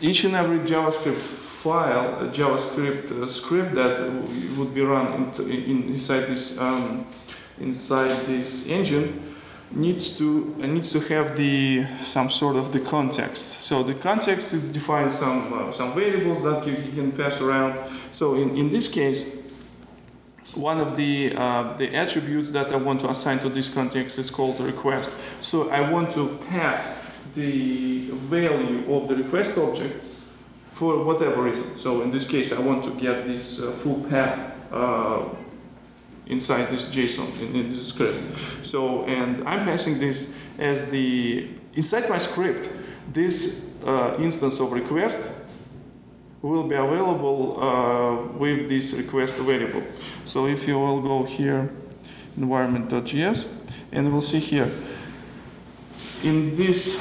each and every JavaScript file, a JavaScript script that would be run inside this engine needs to have some sort of the context. So the context is defined some variables that you can pass around. So in this case, one of the attributes that I want to assign to this context is called request. So I want to pass the value of the request object for whatever reason. So in this case, I want to get this full path inside this JSON in this script. So, and I'm passing this as inside my script, this instance of request will be available with this request variable. So if you will go here, environment.js, and we'll see here, in this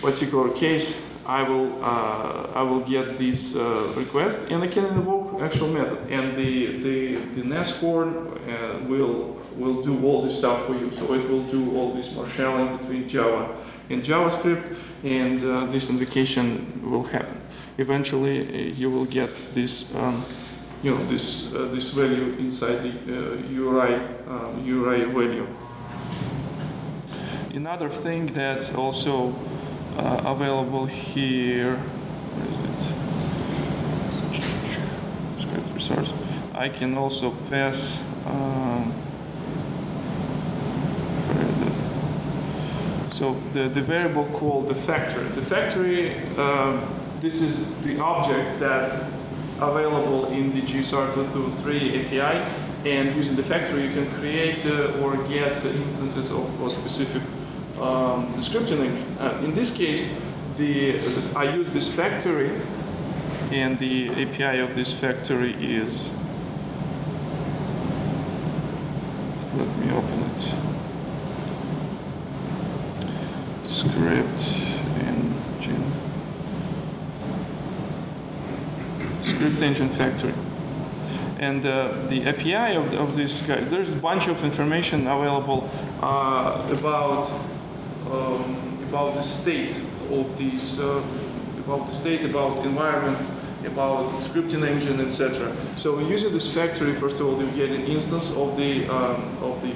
particular case, I will get this request, and I can invoke actual method, and the Nashorn will do all this stuff for you. So it will do all this marshalling between Java and JavaScript, and this invocation will happen. Eventually, you will get this this value inside the URI value. Another thing that's also available here, where is it? Script resource. I can also pass. Where is it? So the variable called the factory. The factory. This is the object that available in the GSR 223 API, and using the factory you can create or get instances of a specific scripting engine. In this case, I use this factory, and the API of this factory is, let me open it, script engine. Script engine factory, and the API of this guy. There's a bunch of information available about the state of these, about environment, about scripting engine, etc. So using this factory, first of all, you get an instance of the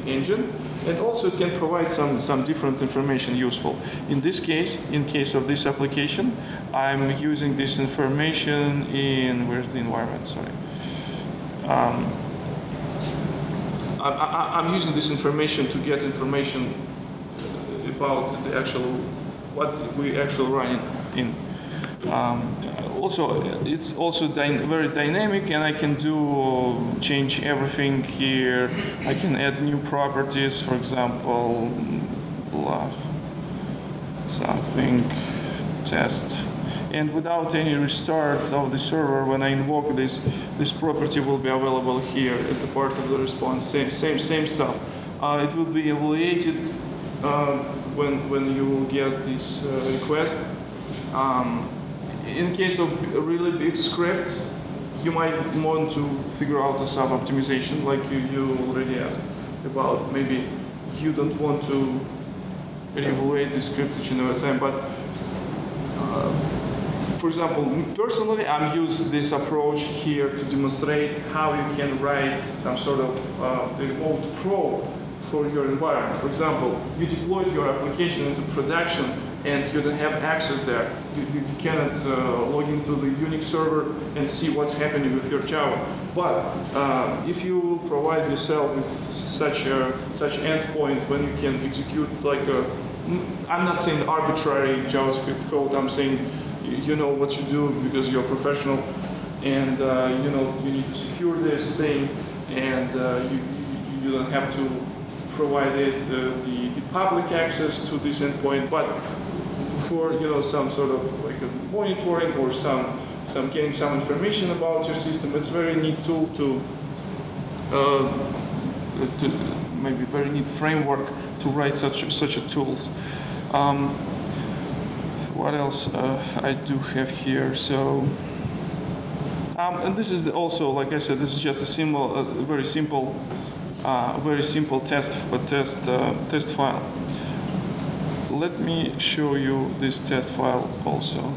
engine, and also it can provide some different information useful. In this case, in case of this application, I'm using this information in, where's the environment, sorry. I'm using this information to get information about the actual, what we actually run in. Also, it's also very dynamic, and I can change everything here. I can add new properties, for example, something test, and without any restart of the server, when I invoke this property will be available here as a part of the response. Same stuff. It will be evaluated when you get this request. In case of really big scripts, you might want to figure out some optimization, like you already asked about. Maybe you don't want to evaluate the script each and every time, but for example, personally, I'm using this approach here to demonstrate how you can write some sort of remote probe for your environment. For example, you deployed your application into production and you don't have access there. You cannot log into the Unix server and see what's happening with your Java. But if you provide yourself with such endpoint when you can execute like I'm not saying arbitrary JavaScript code, I'm saying you know what you do because you're a professional, and you know you need to secure this thing, and you don't have to provide the public access to this endpoint, but for some sort of like a monitoring or some getting some information about your system, it's a very neat tool to maybe very neat framework to write such a tools. What else I do have here? So, and this is also, like I said, this is just a very simple test file. Let me show you this test file also.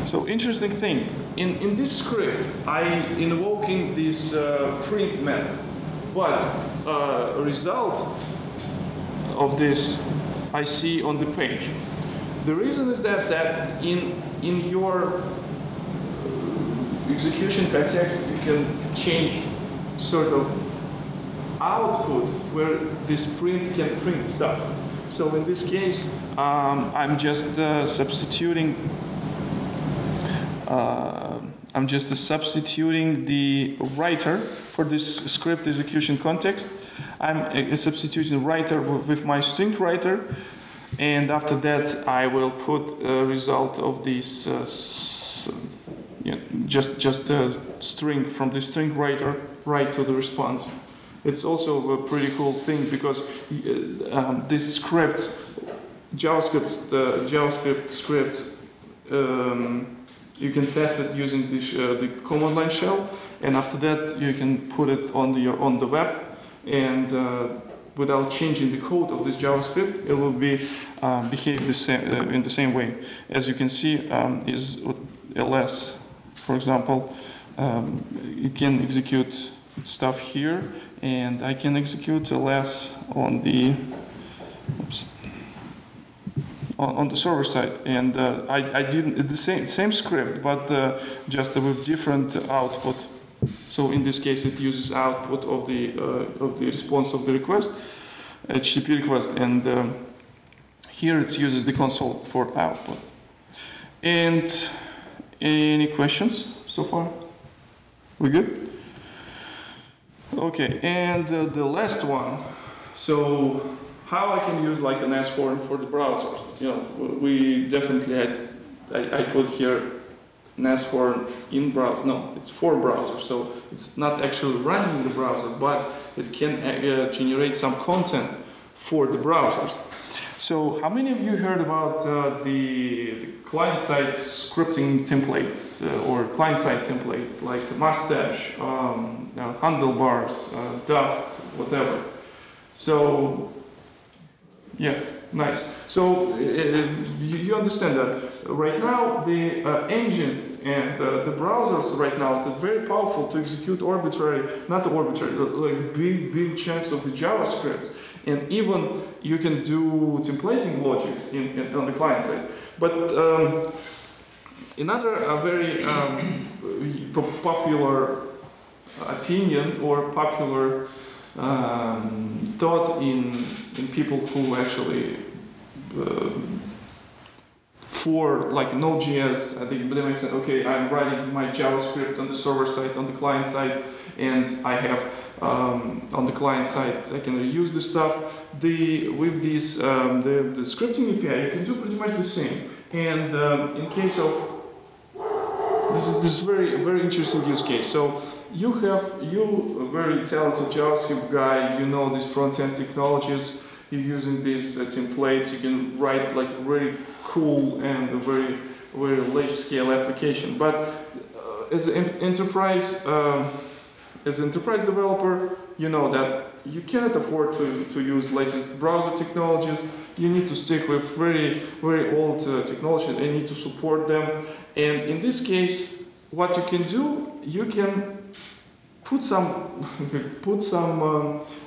So, interesting thing. In this script, I invoking this print method, but a result of this I see on the page. The reason is that in your execution context, you can change sort of output where this print can print stuff. So in this case, I'm just substituting. I'm just substituting the writer for this script execution context. I'm substituting writer with my string writer, and after that I will put a result of this just a string from the string writer right to the response. It's also a pretty cool thing because this script, JavaScript script, you can test it using the command line shell, and after that you can put it on the web, and without changing the code of this JavaScript, it will behave in the same way. As you can see, is ls, for example, it can execute stuff here, and I can execute less on the on the server side. And I did the same script, but just with different output. So in this case, it uses output of the response of the request, HTTP request, and here it uses the console for output. And any questions so far? We good? Okay, and the last one. So how I can use like an Nashorn for the browsers? You know, we definitely had. I put here Nashorn in browser. No, it's for browser, so it's not actually running in the browser, but it can generate some content for the browsers. So how many of you heard about the client-side scripting templates or client-side templates like mustache, handlebars, dust, whatever? So yeah, nice. So you understand that right now the engine and the browsers right now are very powerful to execute like big chunks of the JavaScript, and even you can do templating logic on the client side. But another very popular opinion or popular thought in people who actually for like Node.js, I think they might say, okay, I'm writing my JavaScript on the server side, on the client side, and I have on the client side I can reuse this stuff. With this the scripting API, you can do pretty much the same. And in case of this very interesting use case. So you a very talented JavaScript guy, you know these front-end technologies, you're using these templates, you can write like very cool and a very large-scale application. But as an enterprise developer, you know that you cannot afford to use latest browser technologies. You need to stick with very old technologies and need to support them. And in this case, what you can do, you can put some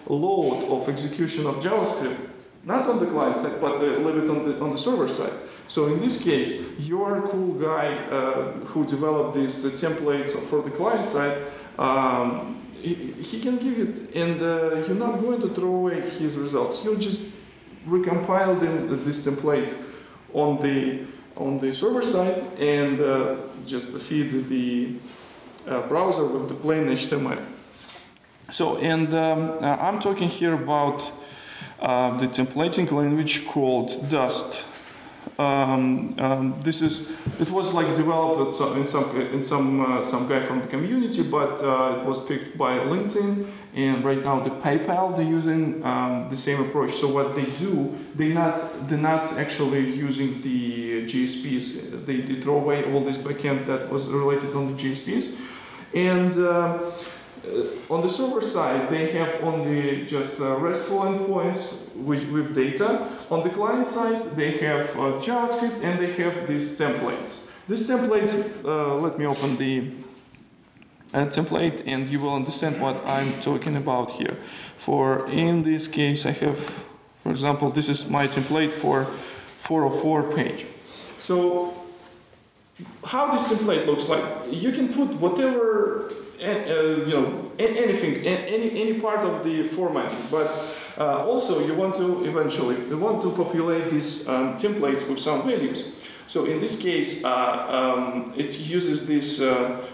load of execution of JavaScript, not on the client side, but leave it on the server side. So in this case, your cool guy who developed these templates for the client side, he can give it, and you're not going to throw away his results. You'll just recompile these templates on the server side and just feed the browser with the plain HTML. So, and I'm talking here about the templating language called Dust. It was like developed in some guy from the community, but it was picked by LinkedIn, and right now the PayPal, they're using the same approach. So what they do, they're not actually using the JSPs. They throw away all this backend that was related on the JSPs, and on the server side, they have only just RESTful endpoints with data. On the client side, they have JavaScript and they have these templates. These templates, let me open the template and you will understand what I'm talking about here. In this case, I have, for example, this is my template for 404 page. So how this template looks like, you can put whatever anything, any part of the format, but also you want to populate these templates with some values. So in this case, it uses this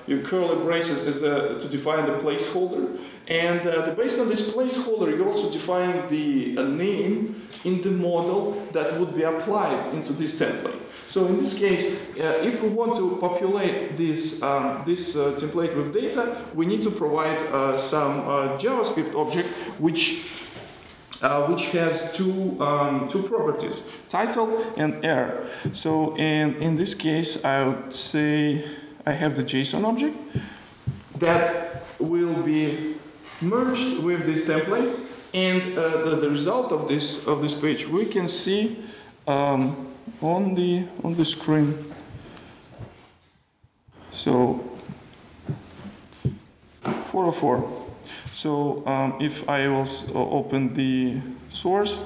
your curly braces to define the placeholder, and based on this placeholder, you also define the name in the model that would be applied into this template. So in this case, if we want to populate this template with data, we need to provide some JavaScript object which has two properties, title and error. So in this case, I would say I have the JSON object that will be merged with this template, and the result of this page we can see on the screen. So 404. So if I also open the source,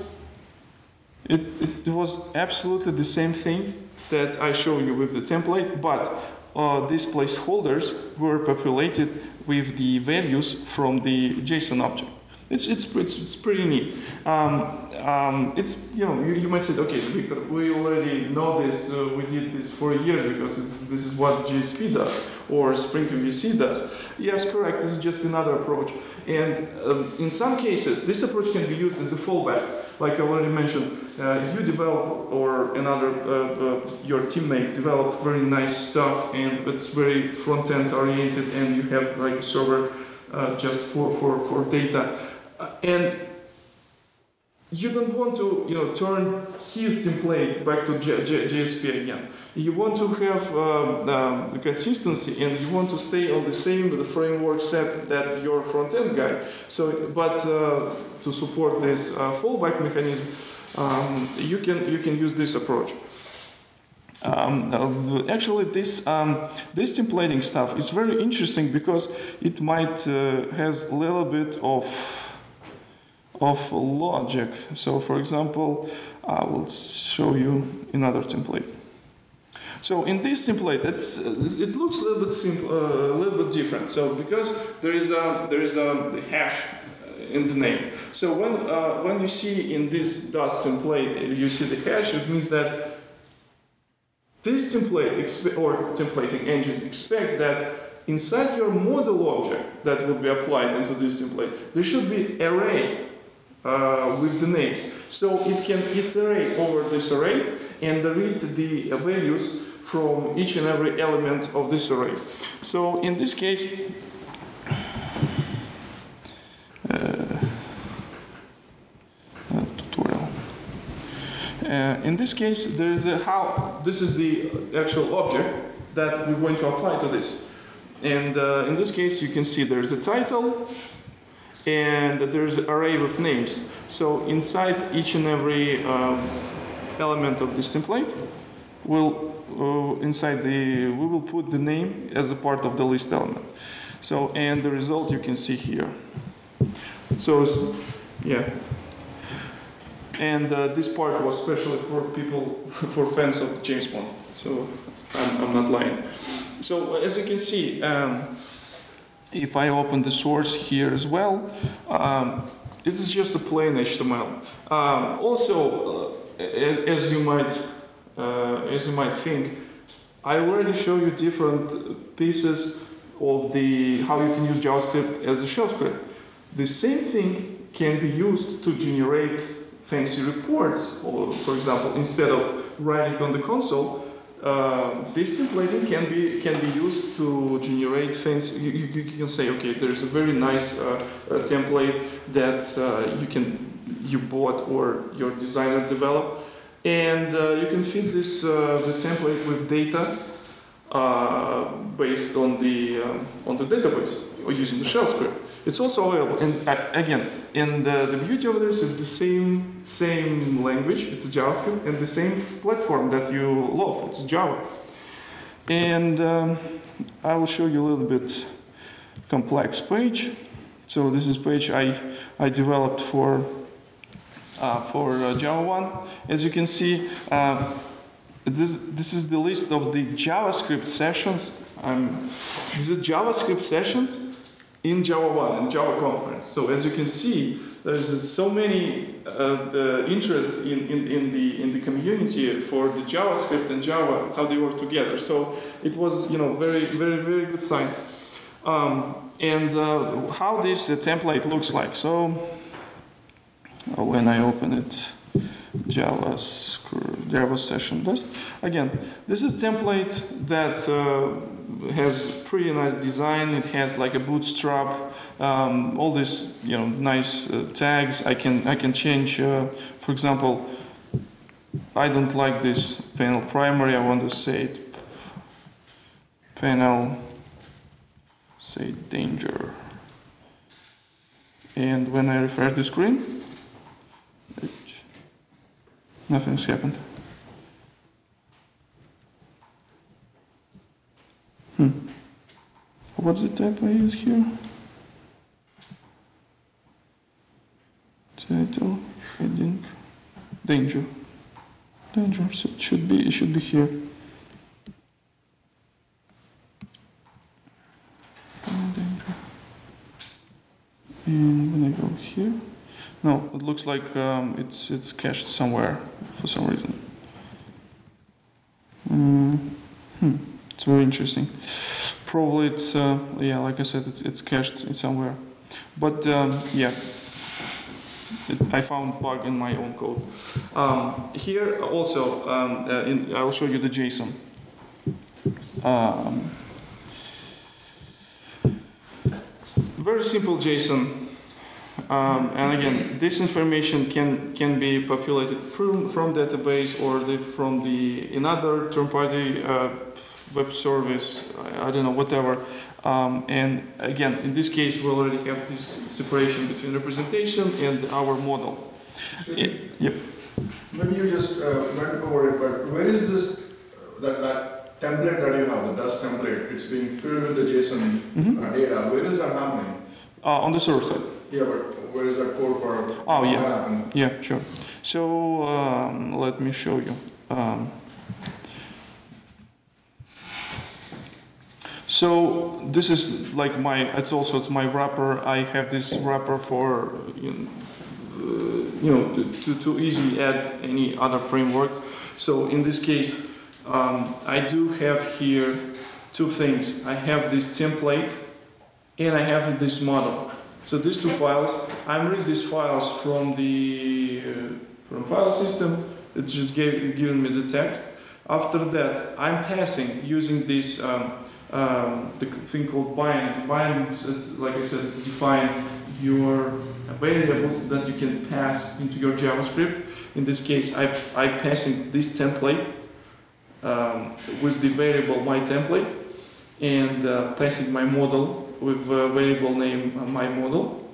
it was absolutely the same thing that I show you with the template, but these placeholders were populated with the values from the JSON object. It's pretty neat. It's, you know, you might say, okay, Victor, we already know this. We did this for a year because this is what JSP does or Spring MVC does. Yes, correct. This is just another approach. And in some cases, this approach can be used as a fallback. Like I already mentioned, you develop or another your teammate develop very nice stuff, and it's very front-end oriented, and you have like a server just for data. And you don't want to, you know, turn his template back to JSP again. You want to have the consistency, and you want to stay on the same framework set that your front-end guy. So, but to support this fallback mechanism, you can use this approach. Actually, this templating stuff is very interesting because it might has a little bit of logic. So, for example, I will show you another template. So, in this template, it looks a little bit simple, a little bit different. So, because there is the hash in the name. So, when you see in this DOS template, you see the hash, it means that this template or templating engine expects that inside your model object that would be applied into this template, there should be array with the names. So it can iterate over this array and read the values from each and every element of this array. So in this case, tutorial. In this case, there is this is the actual object that we're going to apply to this. And in this case, you can see there's a title, and there's an array with names. So inside each and every element of this template, we will put the name as a part of the list element. So, and the result you can see here. So, yeah. And this part was especially for people, for fans of James Bond. So I'm not lying. So as you can see, if I open the source here as well, it is just a plain HTML. Also, as you might think, I already show you different pieces of how you can use JavaScript as a shell script. The same thing can be used to generate fancy reports, or for example, instead of writing on the console, this templating can be used to generate things. You can say, okay, there's a very nice template that you bought or your designer developed, and you can feed this the template with data based on the database or using the shell script. It's also available, and again, the beauty of this is the same language. It's a JavaScript, and the same platform that you love. It's Java, and I will show you a little bit complex page. So this is page I developed for Java 1. As you can see, this is the list of the JavaScript sessions. This is JavaScript sessions in Java 1 and Java conference. So as you can see, there's so many the interest in the community for the JavaScript and Java, how they work together. So it was, very good sign. And how this template looks like. So when I open it, Java session list. Again, this is template that has pretty nice design. It has like a bootstrap, all these nice tags. I can change. For example, I don't like this panel primary. I want to say it panel. Say danger. And when I refresh the screen, nothing's happened. What's the type I use here? title, heading, danger. Danger, so it should be here. Danger. And when I go here, no, it looks like it's cached somewhere for some reason. It's very interesting. Probably it's yeah, like I said, it's cached somewhere. But yeah. I found bug in my own code. Here also, I'll show you the JSON. Very simple JSON. And again, this information can be populated from database or from another third-party web service. I don't know, whatever. And again, in this case, we already have this separation between representation and our model. Yep.
Maybe you just went over it, but where is this, that template that you have, the dust template, it's being filled with the JSON data. Where is that happening?
On the server side.
Yeah, but where is that code for?
Oh, yeah. Yeah, sure. So let me show you. So this is like it's my wrapper. I have this wrapper for to easily add any other framework. So in this case, I do have here two things. I have this template and I have this model. So these two files, I'm reading these files from file system. It's just giving me the text. After that, I'm passing using this the thing called bindings. Bindings, like I said, it's define your variables that you can pass into your JavaScript. In this case, I'm passing this template with the variable my template and passing my model with variable name my model.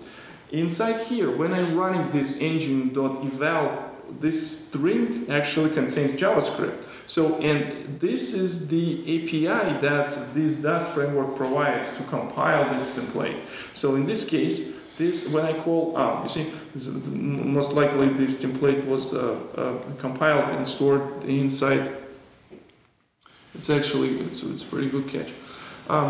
Inside here, when I'm running this engine.eval, this string actually contains JavaScript. So, and this is the API that this Dust framework provides to compile this template. So in this case, when I call, you see, most likely this template was compiled and stored inside. It's actually, it's a pretty good catch. What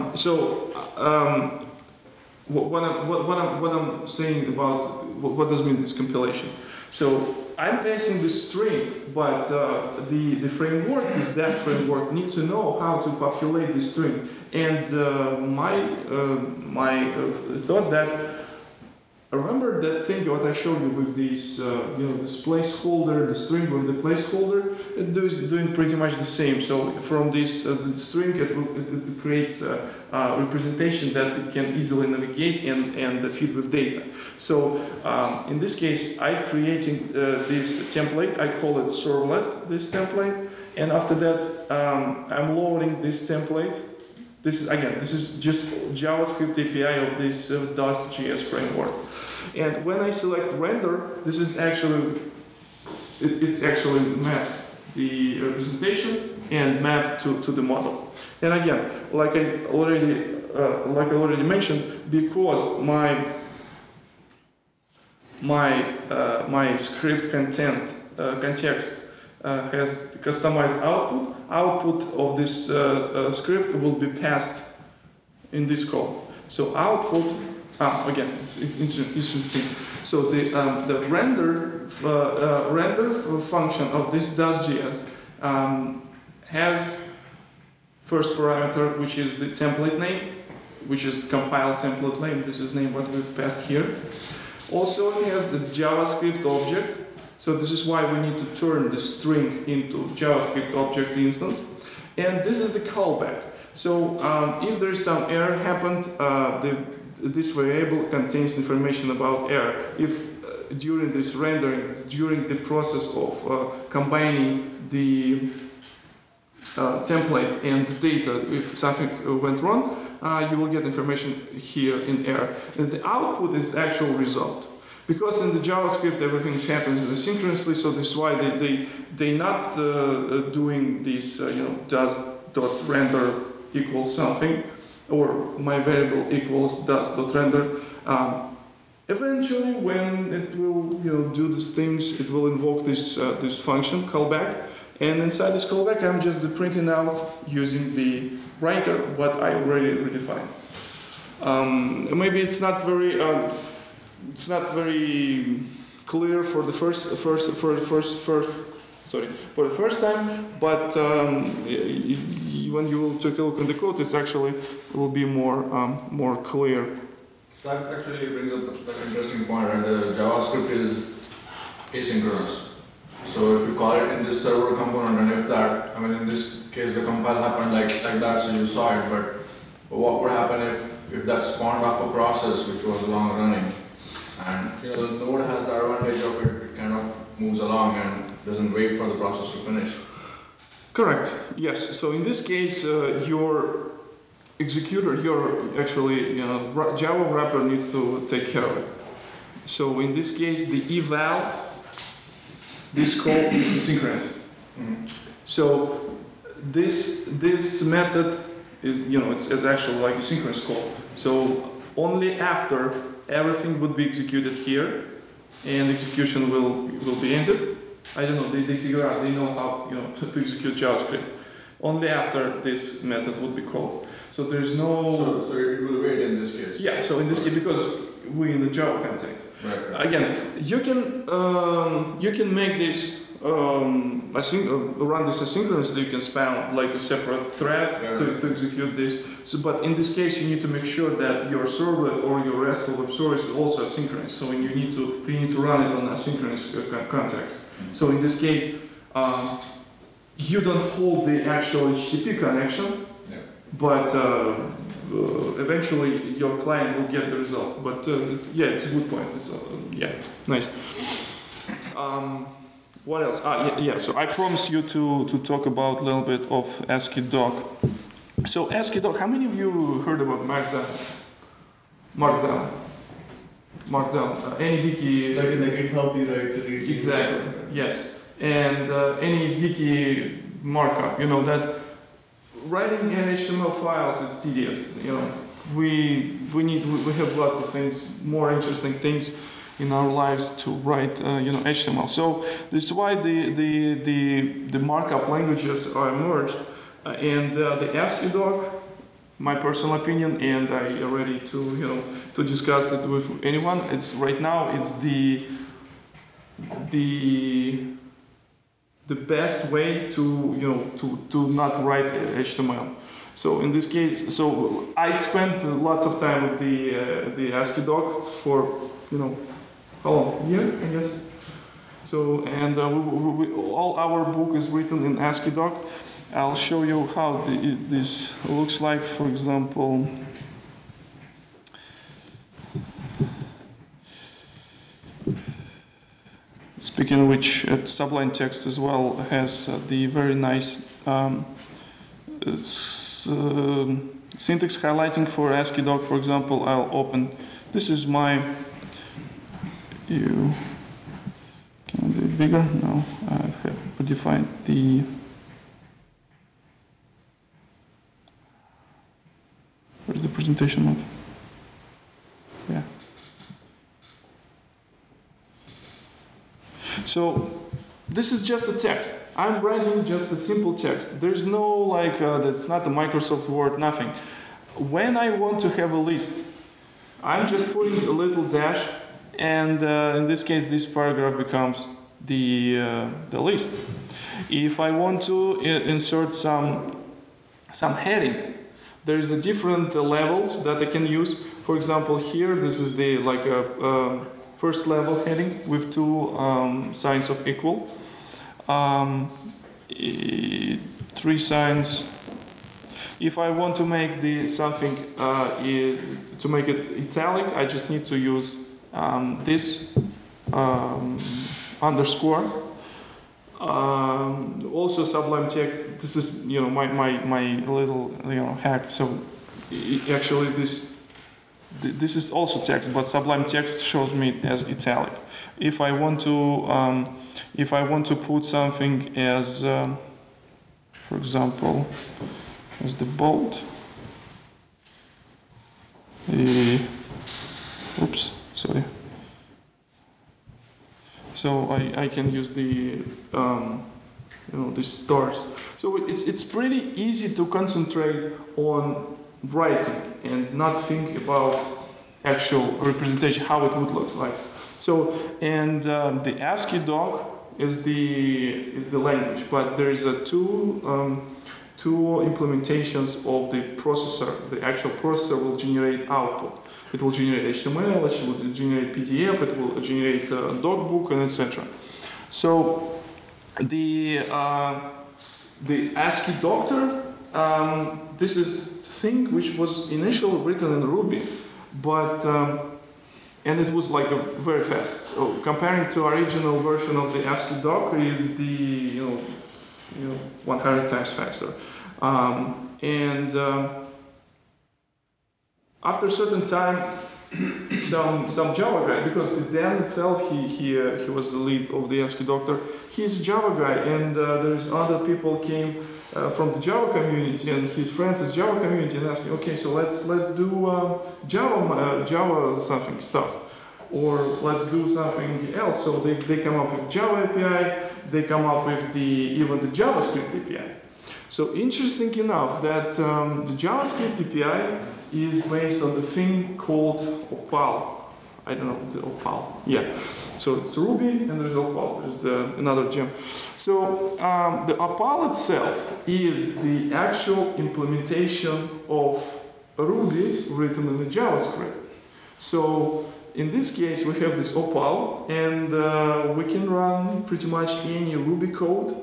I'm saying about, what does mean this compilation? So I'm passing the string, but the framework, this Dash framework, needs to know how to populate the string. And my thought that, remember that thing what I showed you with this, this placeholder, the string with the placeholder, it's doing pretty much the same. So from this the string, it creates a representation that it can easily navigate and feed with data. So in this case, I'm creating this template. I call it servlet, this template, and after that, I'm loading this template. This is just JavaScript API of this Dust.js framework. And when I select render, this is actually, it actually mapped the representation and mapped to the model. And again, like I already mentioned, because my script context has customized output of this script will be passed in this code. So output, again, it's interesting thing. So the render function of this Dust.js has first parameter, which is the template name, which is compile template name. This is name what we passed here. Also, it has the JavaScript object. So this is why we need to turn the string into JavaScript object instance. And this is the callback. So if there is some error happened, this variable contains information about error. If during this rendering, during the process of combining the template and the data, if something went wrong, you will get information here in error. And the output is the actual result. Because in the JavaScript everything happens asynchronously, so this is why they not doing this does.render equals something, or my variable equals does.render. Eventually, when it will do these things, it will invoke this this function callback, and inside this callback, I'm just printing out using the writer what I already redefined. Maybe it's not very clear for the first time, but when you will take a look at the code, it will be more clear.
That actually brings up an interesting point, right? The JavaScript is asynchronous. So if you call it in this server component, and if that, I mean, in this case, the compile happened like that, so you saw it, but what would happen if that spawned off a process which was long running? And the node has the advantage of it kind of moves along and doesn't wait for the process to finish.
Correct, yes. So in this case, your executor, Java wrapper needs to take care of it. So in this case, the eval, this call is asynchronous.
Mm-hmm.
So this method is, it's actually like a synchronous call. So only after everything would be executed here, and execution will be ended. I don't know. They figure out. They know how to execute JavaScript. Only after this method would be called. So there's no.
So it will wait in this case.
Yeah. So in this case, because we're in the Java context.
Right.
Again, you can make this run this asynchronously. You can span like a separate thread to execute this. So, but in this case, you need to make sure that your servlet or your RESTful web service is also asynchronous. So you need to run it on asynchronous context. So in this case, you don't hold the actual HTTP connection, but eventually your client will get the result. But yeah, it's a good point. It's, yeah, nice. What else? Yeah. So I promised you to talk about a little bit of Asciidoc. So Asciidoc, how many of you heard about Markdown? Any wiki?
Like in the GitHub, you write to read.
Exactly. Yes. And any wiki markup, that writing HTML files is tedious. We have lots of things, more interesting things in our lives to write, HTML. So this is why the markup languages are emerged, and the Asciidoc, my personal opinion, and I ready to discuss it with anyone. It's right now it's the best way to not write HTML. So in this case, so I spent lots of time with the Asciidoc for how long? Year, I guess. So and all our book is written in Asciidoc. I'll show you how this looks like. For example, speaking of which, Sublime Text as well has the very nice syntax highlighting for Asciidoc. For example, I'll open. This is my. You can do it bigger. No, I have defined the. Where's the presentation mode? Yeah. So this is just a text. I'm writing just a simple text. There's no that's not the Microsoft Word, nothing. When I want to have a list, I'm just putting a little dash, and in this case, this paragraph becomes the list. If I want to insert some heading, there's a different levels that I can use. For example, here this is the first level heading with two signs of equal, 3 signs. If I want to make something to make it italic, I just need to use this underscore. Also Sublime Text. This is my little hack. So actually this is also text, but Sublime Text shows me it as italic. If I want to put something as for example as the bold, oops, sorry. So I can use the the stars. So it's pretty easy to concentrate on writing and not think about actual representation, how it would look like. So and the Asciidoctor is the language, but there is two implementations of the processor. The actual processor will generate output. It will generate HTML, it will generate PDF, it will generate docbook, and etc. So the Asciidoctor, this is thing which was initially written in Ruby, but and it was like very fast. So comparing to original version of the Asciidoctor is the 100 times faster. After a certain time, some Java guy, because Dan itself, he was the lead of the Asciidoctor. He's a Java guy, and there's other people came from the Java community, and his friends in Java community, and asking, okay, so let's do Java something stuff, or let's do something else. So they come up with Java API, they come up with even the JavaScript API. So interesting enough that the JavaScript API is based on the thing called Opal. I don't know, the Opal. Yeah. So it's Ruby and there's Opal. There's another gem. So the Opal itself is the actual implementation of Ruby written in the JavaScript. So in this case, we have this Opal, and we can run pretty much any Ruby code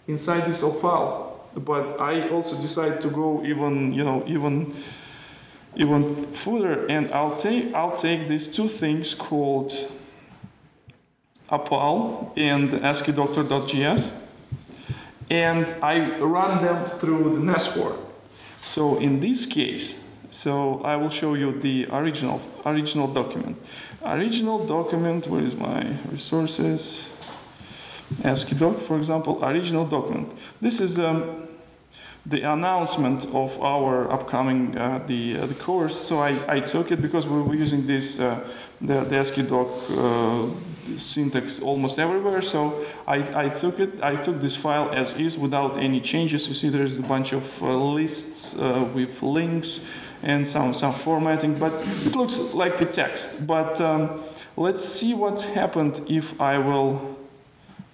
inside this Opal. But I also decided to go even further, and I'll take these two things called Opal and Asciidoctor.js, and I run them through the Nashorn. So in this case, so I will show you the original document. Original document, where is my resources? Asciidoctor, for example, original document. This is the announcement of our upcoming the course. So I took it because we were using this the Asciidoctor syntax almost everywhere. So I took this file as is without any changes. You see, there's a bunch of lists with links and some formatting, but it looks like a text. But let's see what happened if I will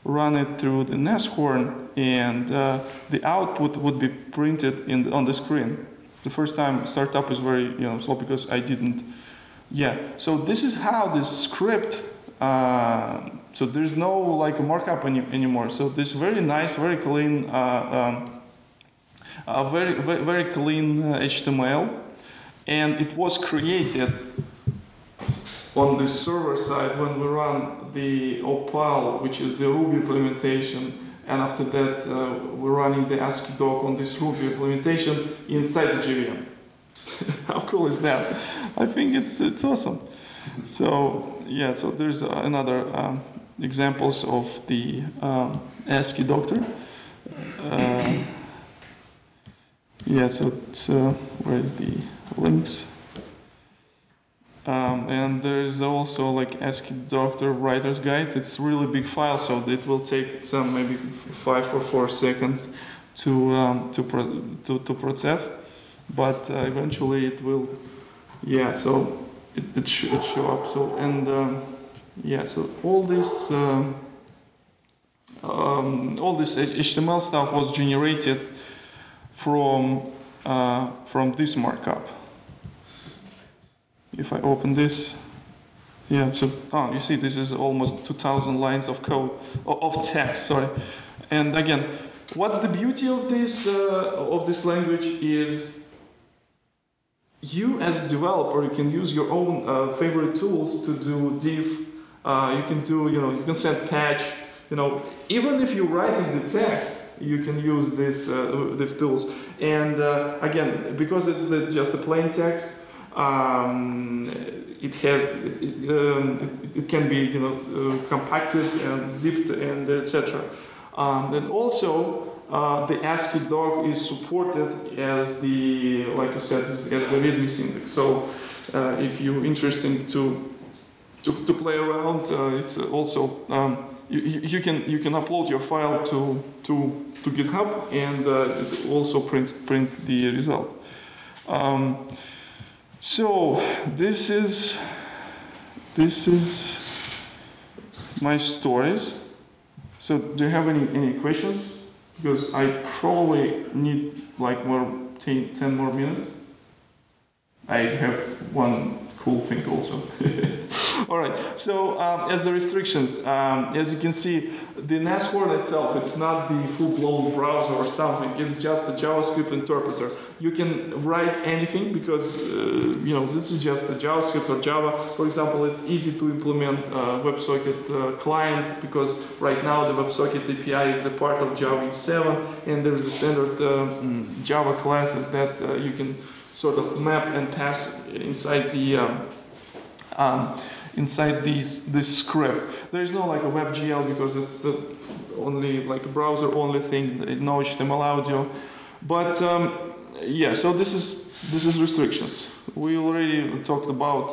run it through the Nashorn, and the output would be printed on the screen. The first time startup is very slow because I didn't. Yeah. So this is how this script. So there's no like markup anymore. So this very nice, very clean, very clean HTML, and it was created on the server side when we run the Opal, which is the Ruby implementation, and after that we're running the Asciidoctor on this Ruby implementation inside the JVM. How cool is that? I think it's awesome. So yeah, so there's another examples of the Asciidoctor. Yeah, so it's where is the links? And there's also like Asciidoctor writer's guide. It's really big file, so it will take some maybe 5 or 4 seconds to process, but eventually it will. Yeah, so it should show up. So and yeah, so all this HTML stuff was generated from this markup. If I open this, yeah, so you see this is almost 2,000 lines of code, of text, sorry. And again, what's the beauty of this language is you as a developer, you can use your own favorite tools to do div. You can do, you can set patch. Even if you're writing the text, you can use this div tools. And again, because it's just a plain text. It can be compacted and zipped and etc. And also the Asciidoctor is supported as the, like you said, as the README syntax. So if you're interested to to play around. It's also you can upload your file to GitHub and it also print the result. So this is my stories. So do you have any questions? Because I probably need like 10 more minutes. I have one cool thing also. All right, so as the restrictions, as you can see, the Nashorn itself, it's not the full-blown browser or something, it's just a JavaScript interpreter. You can write anything because, this is just a JavaScript or Java. For example, it's easy to implement WebSocket client because right now the WebSocket API is the part of Java 7 and there is a standard Java classes that you can sort of map and pass inside the this script. There is no like a WebGL because it's only like a browser-only thing, no HTML audio. But yeah, so this is restrictions. We already talked about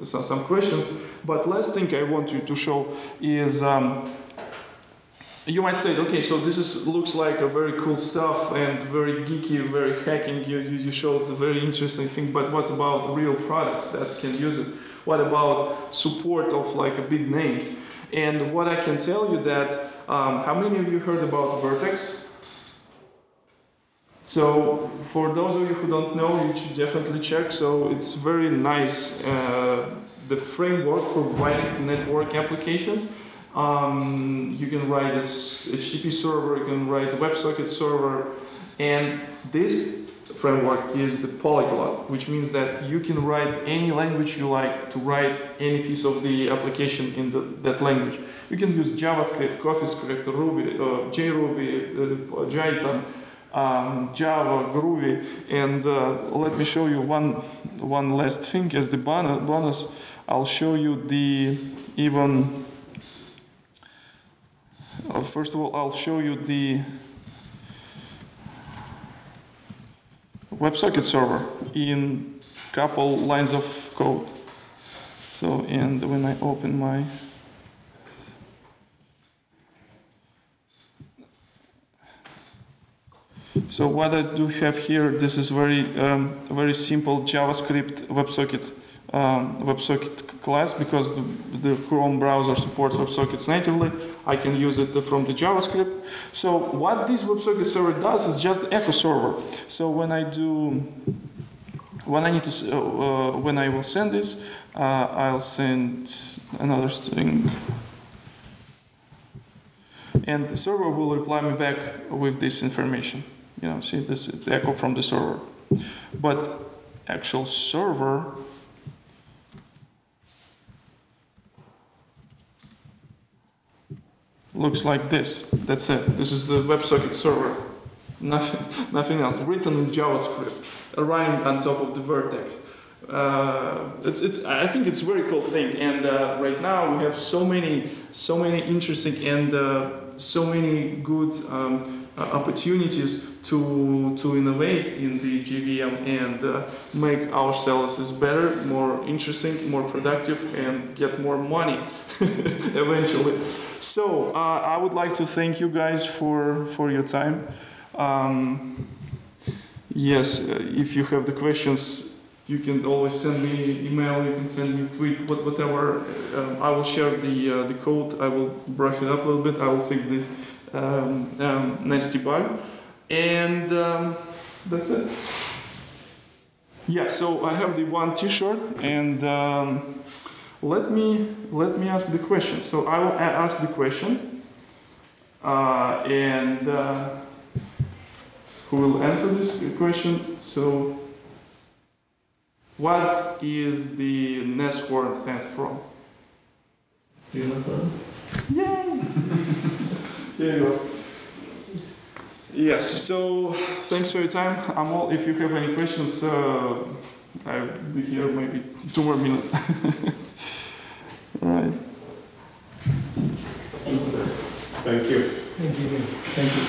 some questions, but last thing I want you to show is you might say, okay, so this looks like a very cool stuff and very geeky, very hacking. You showed a very interesting thing, but what about real products that can use it? What about support of like big names? And what I can tell you that, how many of you heard about Vertex? So for those of you who don't know, you should definitely check. So it's very nice, the framework for writing network applications. You can write a HTTP server, you can write a WebSocket server, and this framework is the Polyglot, which means that you can write any language you like to write any piece of the application in that language. You can use JavaScript, CoffeeScript, Ruby, JRuby, Jython, Java, Groovy, and let me show you one last thing as the bonus. I'll show you the even. First of all, I'll show you the WebSocket server in couple lines of code. So, and when I open my so what I do have here, this is very simple JavaScript WebSocket class because the Chrome browser supports WebSockets natively. I can use it from the JavaScript. So what this WebSocket server does is just echo server. So when I will send this, I'll send another string, and the server will reply me back with this information. See, this is the echo from the server, but actual server looks like this. That's it. This is the WebSocket server. Nothing else. Written in JavaScript, running on top of the Vertex. I think it's a very cool thing. And right now we have so many interesting and so many good opportunities to innovate in the JVM and make ourselves better, more interesting, more productive, and get more money eventually. So I would like to thank you guys for your time. Yes, if you have the questions, you can always send me email, you can send me a tweet, whatever. I will share the code, I will brush it up a little bit, I will fix this nasty bug. And that's it. Yeah, so I have the one t-shirt, and let me ask the question. So I will ask the question, and who will answer this question? So, what is the Nashorn stands for?
Renaissance.
Yay! Here you go. Yes, so thanks for your time. If you have any questions, I'll be here maybe 2 more minutes. All right.
Thank you.
Thank you. Thank you.